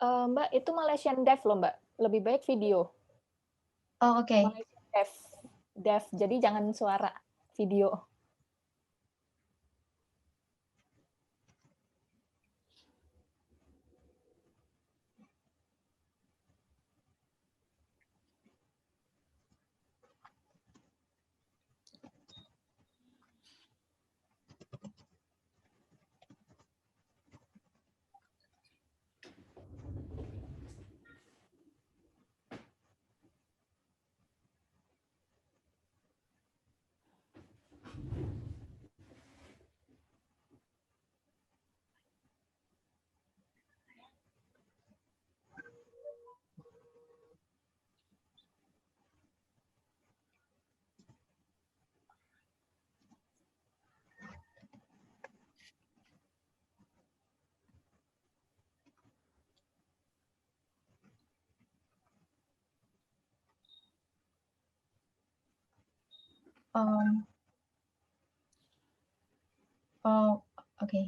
Mbak, itu Malaysian Deaf loh, Mbak. Lebih baik video. Oh, oke. Okay. Malaysian Deaf. Jadi jangan suara, video. Oh, oke.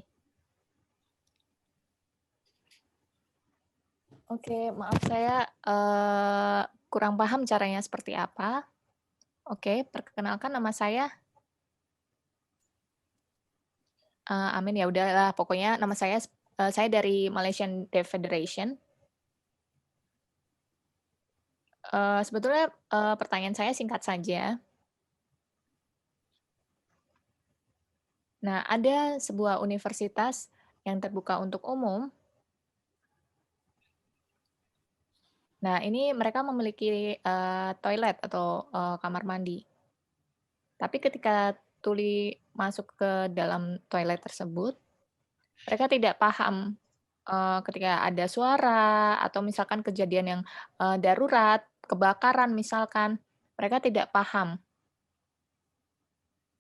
Oke, maaf saya kurang paham caranya seperti apa. Oke, perkenalkan nama saya. Amin ya udahlah, pokoknya nama saya dari Malaysian Deaf Federation. Sebetulnya pertanyaan saya singkat saja. Nah, ada sebuah universitas yang terbuka untuk umum, nah ini mereka memiliki toilet atau kamar mandi. Tapi ketika tuli masuk ke dalam toilet tersebut, mereka tidak paham ketika ada suara atau misalkan kejadian yang darurat, kebakaran misalkan, mereka tidak paham.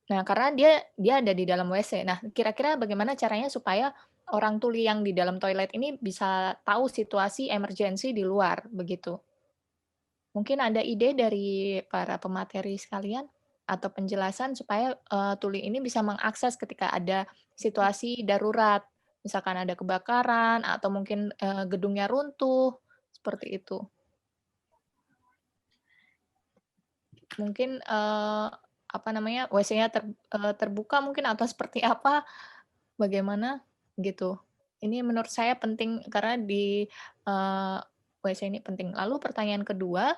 Nah, karena dia ada di dalam WC. Nah, kira-kira bagaimana caranya supaya orang tuli yang di dalam toilet ini bisa tahu situasi emergensi di luar, begitu. Mungkin ada ide dari para pemateri sekalian atau penjelasan supaya tuli ini bisa mengakses ketika ada situasi darurat, misalkan ada kebakaran atau mungkin gedungnya runtuh, seperti itu. Mungkin apa namanya, WC-nya terbuka mungkin atau seperti apa, bagaimana gitu. Ini menurut saya penting karena di WC ini penting. Lalu pertanyaan kedua,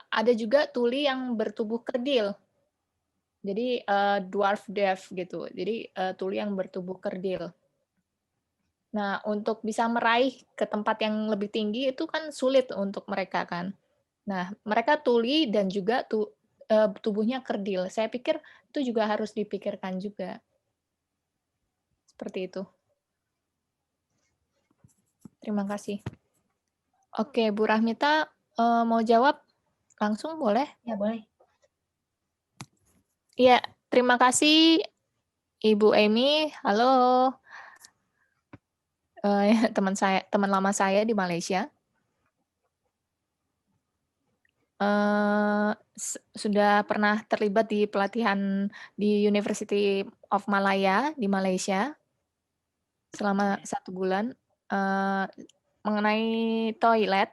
ada juga tuli yang bertubuh kerdil. Jadi dwarf deaf gitu. Jadi tuli yang bertubuh kerdil. Nah, untuk bisa meraih ke tempat yang lebih tinggi itu kan sulit untuk mereka kan. Nah, mereka tuli dan juga tubuhnya kerdil. Saya pikir itu juga harus dipikirkan juga. Seperti itu. Terima kasih. Oke, Bu Rahmita mau jawab langsung boleh? Ya, boleh. Iya, terima kasih Ibu Amy. Halo. Teman lama saya di Malaysia. Sudah pernah terlibat di pelatihan di University of Malaya di Malaysia selama 1 bulan mengenai toilet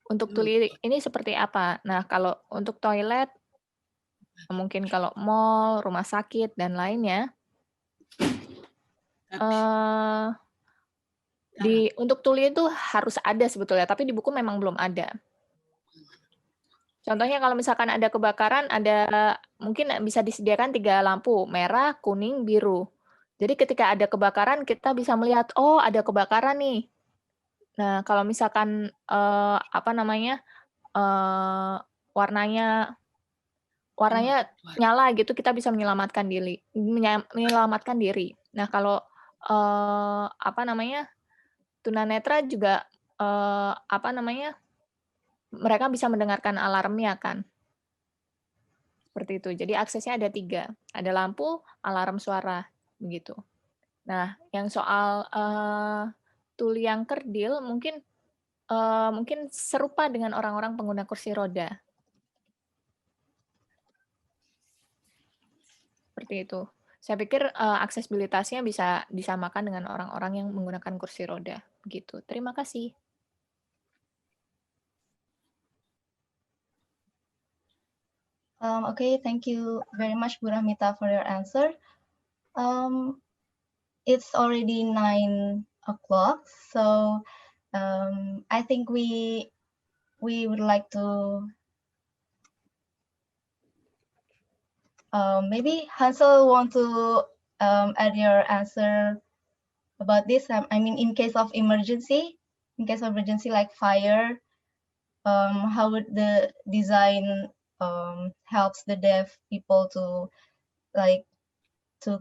untuk tuli ini seperti apa. Nah, kalau untuk toilet mungkin kalau mall, rumah sakit dan lainnya untuk tuli itu harus ada sebetulnya, tapi di buku memang belum ada. Contohnya kalau misalkan ada kebakaran, mungkin bisa disediakan 3 lampu, merah, kuning, biru. Jadi ketika ada kebakaran, kita bisa melihat, oh ada kebakaran nih. Nah, kalau misalkan warnanya nyala gitu, kita bisa menyelamatkan diri. Nah, kalau tunanetra juga mereka bisa mendengarkan alarmnya kan. Seperti itu. Jadi aksesnya ada 3. Ada lampu, alarm suara, begitu. Nah, yang soal tuli yang kerdil mungkin serupa dengan orang-orang pengguna kursi roda. Seperti itu. Saya pikir aksesibilitasnya bisa disamakan dengan orang-orang yang menggunakan kursi roda. Begitu. Terima kasih. Okay, thank you very much, Bu Rahmita, for your answer. It's already 9 o'clock, so I think we would like to maybe Hansel want to add your answer about this. I mean, in case of emergency like fire, how would the design helps the deaf people to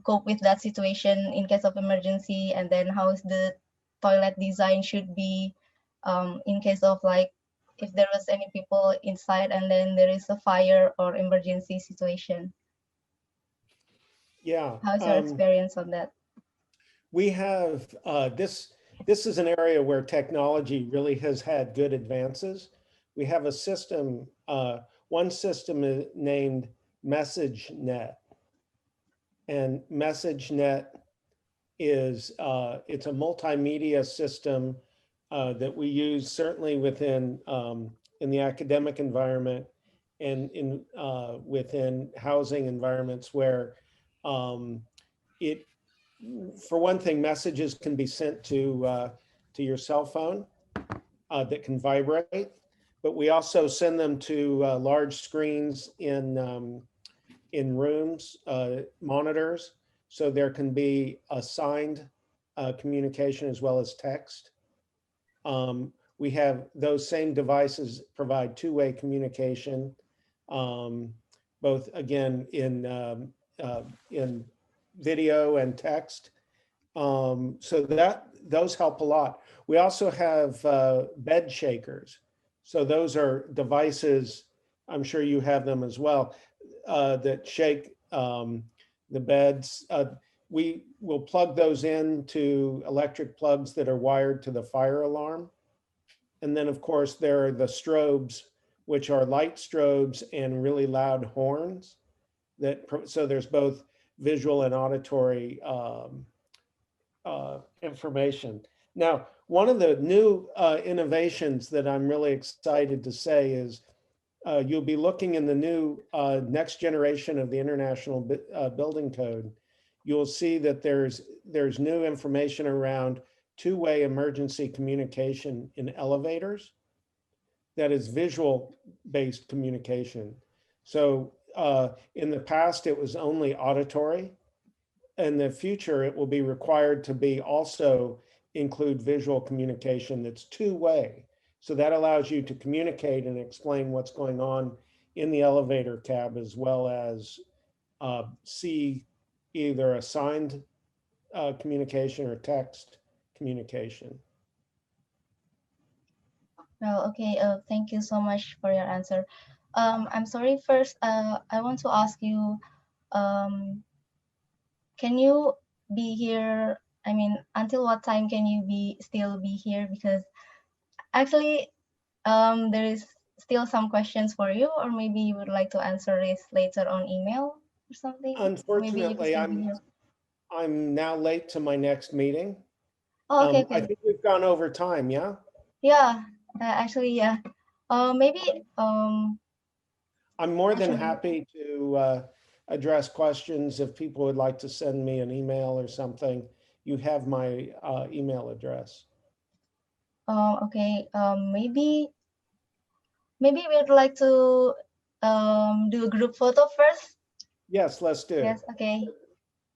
cope with that situation in case of emergency, and then how is the toilet design should be in case of if there was any people inside and then there is a fire or emergency situation. Yeah. How's your experience on that? We have this is an area where technology really has had good advances. We have a system, one system is named MessageNet. And MessageNet is, it's a multimedia system that we use certainly within in the academic environment and within housing environments where for one thing, messages can be sent to your cell phone that can vibrate. but we also send them to large screens in rooms, monitors, so there can be assigned communication as well as text. We have those same devices provide two-way communication, both again in video and text. So those help a lot. We also have bed shakers. So those are devices, I'm sure you have them as well, that shake the beds. We will plug those into electric plugs that are wired to the fire alarm. And then of course there are the strobes, which are light strobes and really loud horns. So there's both visual and auditory information. Now, one of the new innovations that I'm really excited to say is you'll be looking in the new next generation of the International Building Code. You'll see that there's new information around two-way emergency communication in elevators. That is visual-based communication. So in the past, it was only auditory. In the future, it will be required to be also include visual communication that's two-way. So that allows you to communicate and explain what's going on in the elevator cab, as well as see either a signed communication or text communication. Well, okay, thank you so much for your answer. I'm sorry, first, I want to ask you, can you be here? I mean, until what time can you still be here? Because actually, there is still some questions for you, or maybe you would like to answer this later on email or something. Unfortunately, I'm now late to my next meeting. Oh, okay, okay. I think we've gone over time, yeah? Yeah, actually, yeah. Maybe. I'm more than happy to address questions if people would like to send me an email or something. You have my email address. Okay. Maybe we'd like to do a group photo first. Yes, let's do. Yes. Okay.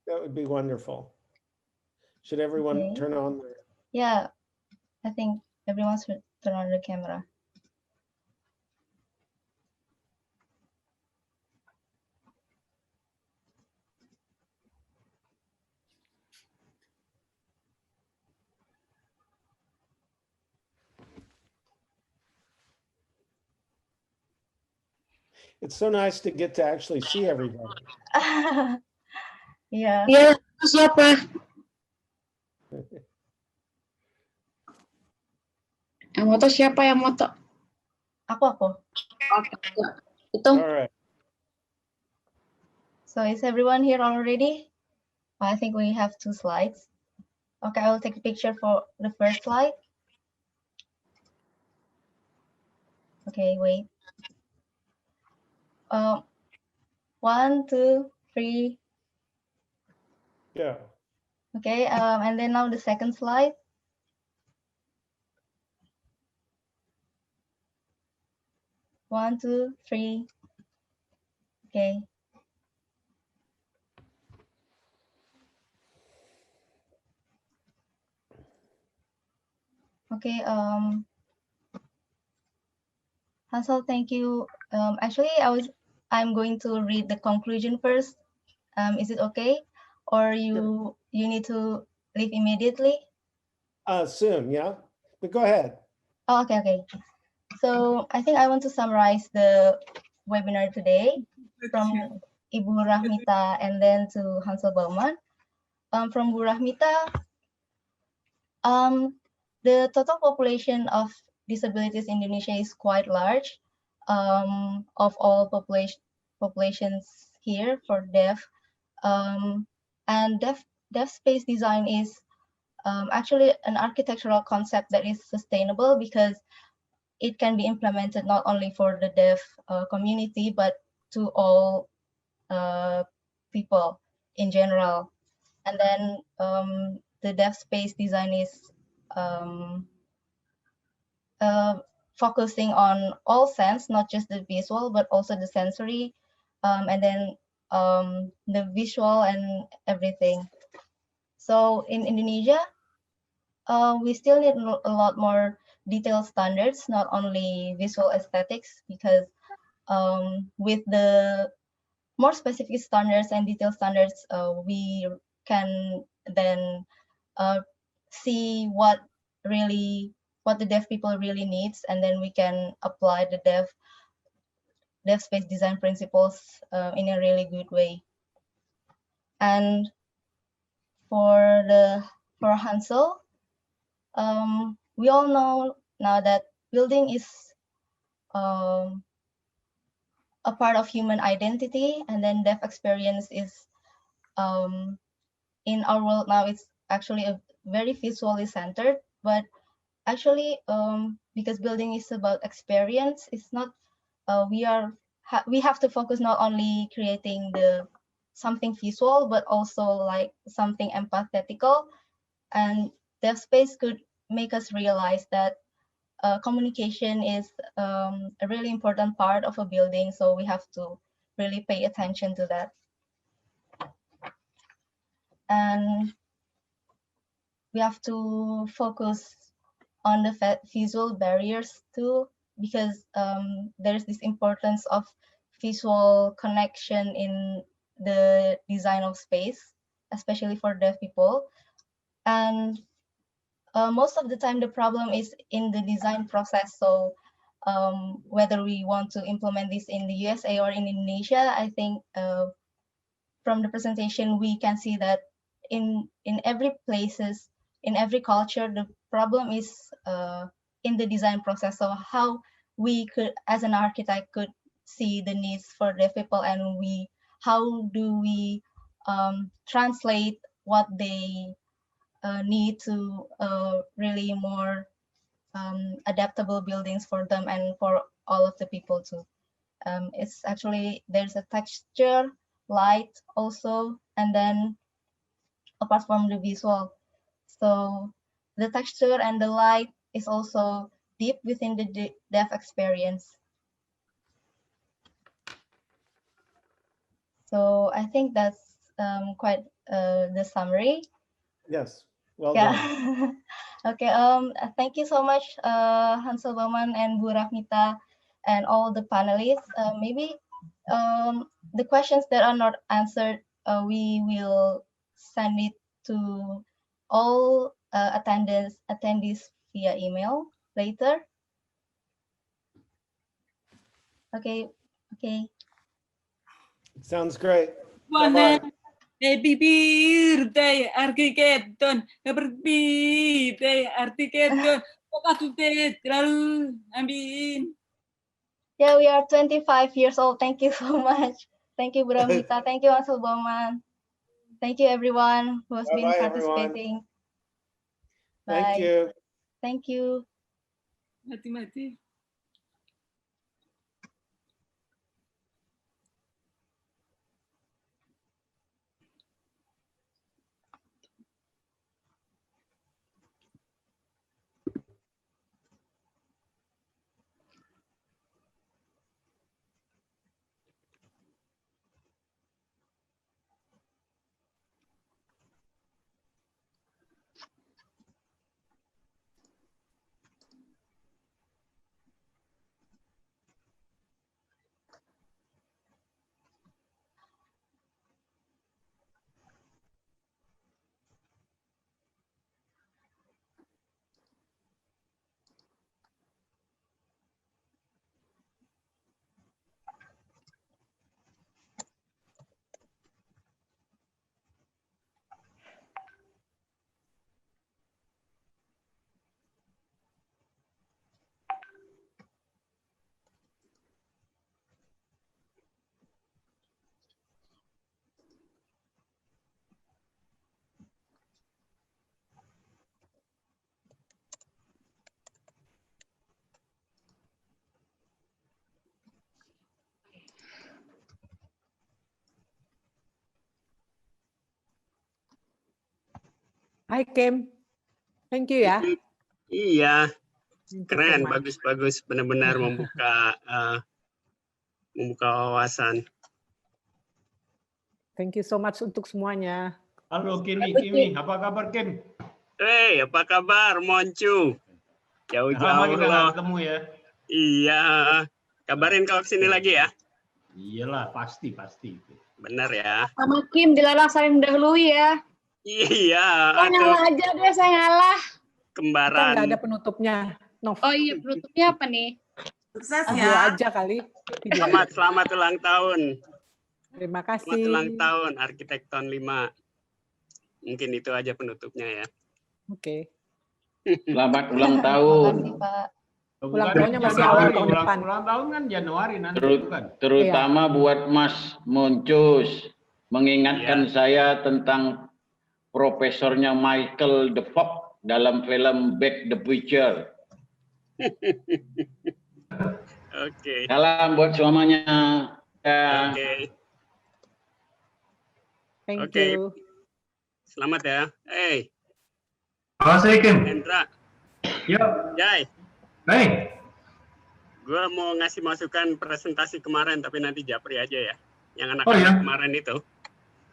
That would be wonderful. Should everyone turn on their... Yeah, I think everyone should turn on the camera. It's so nice to get to actually see everybody. Yeah. Iya, siapa? Yang moto siapa yang moto? Aku. Itu. All right. So is everyone here already? I think we have 2 slides. Okay, I will take a picture for the first slide. Okay, wait. 1, 2, 3. Yeah. Okay, and then now the second slide. One, 2, 3. Okay. Okay, Hansel, thank you. Actually, I'm going to read the conclusion first. Is it okay? Or you need to leave immediately? Soon, yeah. But go ahead. Oh, okay. So I think I want to summarize the webinar today from Ibu Rahmita and then to Hansel Baumann. From Bu Rahmita, the total population of disabilities in Indonesia is quite large. Of all populations here for deaf, and deaf space design is actually an architectural concept that is sustainable because it can be implemented not only for the deaf community but to all people in general. And then the deaf space design is focusing on all sense, not just the visual, but also the sensory, and then the visual and everything. So in Indonesia, we still need a lot more detailed standards, not only visual aesthetics, because with the more specific standards and detailed standards, we can then see what the deaf people really needs, and then we can apply the DeafSpace design principles in a really good way. And for Hansel, we all know now that building is a part of human identity, and then deaf experience is in our world now, it's actually a very visually centered, but actually because building is about experience, it's not we have to focus not only creating something visual, but also like something empathetical, and DeafSpace could make us realize that communication is a really important part of a building, so we have to really pay attention to that. And we have to focus on the visual barriers too, because there's this importance of visual connection in the design of space, especially for deaf people. And most of the time the problem is in the design process. So whether we want to implement this in the USA or in Indonesia, I think from the presentation we can see that in every places, in every culture, the problem is in the design process. So how we could, as an architect, could see the needs for deaf people, and how do we translate what they need to really more adaptable buildings for them and for all of the people too. It's actually, there's a texture, light also, and then apart from the visual. So the texture and the light is also deep within the deaf experience. So I think that's quite the summary. Yes, well Yeah. done. Okay. Thank you so much, Hansel Baumann and Bu Rahmita, and all the panelists. Maybe the questions that are not answered, we will send it to all attendees via email later. Okay. Okay. Sounds great. Bye-bye. Bye-bye. Happy birthday, Arkitekton. Happy birthday, Arkitekton. Amin. Yeah, we are 25 years old. Thank you so much. Thank you, Bu Rahmita. Thank you, Hansel Baumann. Thank you, everyone who has been Bye-bye, participating. everyone. Thank Bye. you. Thank you. Mati-mati. Hai Kim, thank you ya. Iya. Keren, bagus-bagus, benar-benar membuka membuka wawasan. Thank you so much untuk semuanya. Halo Kimi, apa kabar Kim? Hey, apa kabar Moncu? Lama Jauh-jauh kita nggak loh. ketemu ya. Iya, kabarin kalau kesini lagi ya. Iyalah, pasti. Benar ya. Sama Kim dilarang saling mendahului ya. Iya. Saya ngalah aja deh, saya ngalah. Kita Kembaran. nggak ada penutupnya. Nov. Oh iya, penutupnya apa nih? Sukses Video ya. aja kali. Video. Selamat ulang tahun. Terima kasih. Selamat ulang tahun Arkitekton 5. Mungkin itu aja penutupnya ya. Oke. Selamat ulang tahun. Terima kasih, Pak. Ulang tahunnya masih awal tahun depan. Ulang tahun kan Januari nanti kan. Terutama buat Mas Moncus, mengingatkan saya tentang profesornya Michael the Fox dalam film Back the Future. Oke. Salam buat semuanya. Ya. Oke. Thank Oke. you. Selamat ya. Hey, Makasih Kim. Hendra. Yuk. Jai. Hey. Gue mau ngasih masukan presentasi kemarin, tapi nanti Japri aja ya. Yang anak Oh, ya? kemarin itu.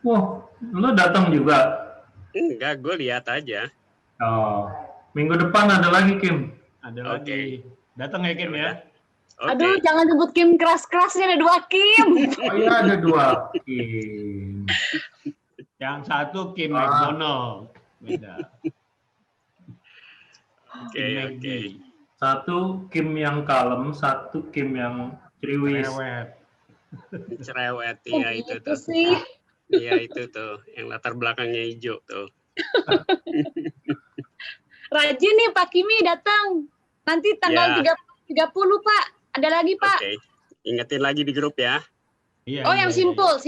Wah, lu datang juga. Enggak, gue lihat aja. Oh, minggu depan ada lagi Kim. Ada lagi. Datang ya Kim ya. Aduh, jangan sebut Kim keras-kerasnya, ada 2 Kim. Oh iya, ada 2 Kim. Yang satu Kim McDonald. Beda. Oke. Satu Kim yang kalem, satu Kim yang ceriwis. Cerewet, iya itu tuh. Iya itu tuh, yang latar belakangnya hijau tuh. Rajin nih Pak Kimi datang. Nanti tanggal 30 Pak. Ada lagi Pak. Oke. Ingetin lagi di grup ya. Oh yang simpul.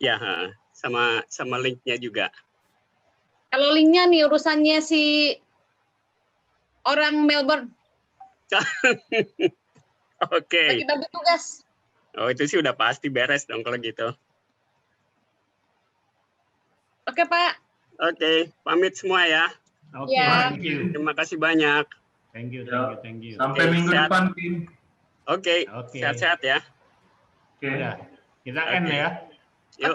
Ya, sama linknya juga. Kalau linknya nih urusannya si orang Melbourne. Oke. Lagi bagi tugas. Oh itu sih udah pasti beres dong kalau gitu. Oke Pak. Oke, pamit semua ya. Oke, Thank you. Terima kasih banyak. Thank you. Sampai minggu sehat. depan Kim. Oke, sehat-sehat ya. Oke. Udah, kita end ya. Yuk.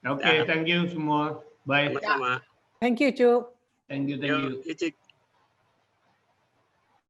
Oke, thank you semua. Bye. Sama-sama. Thank you, Cu. Thank you. Yuk, Icik.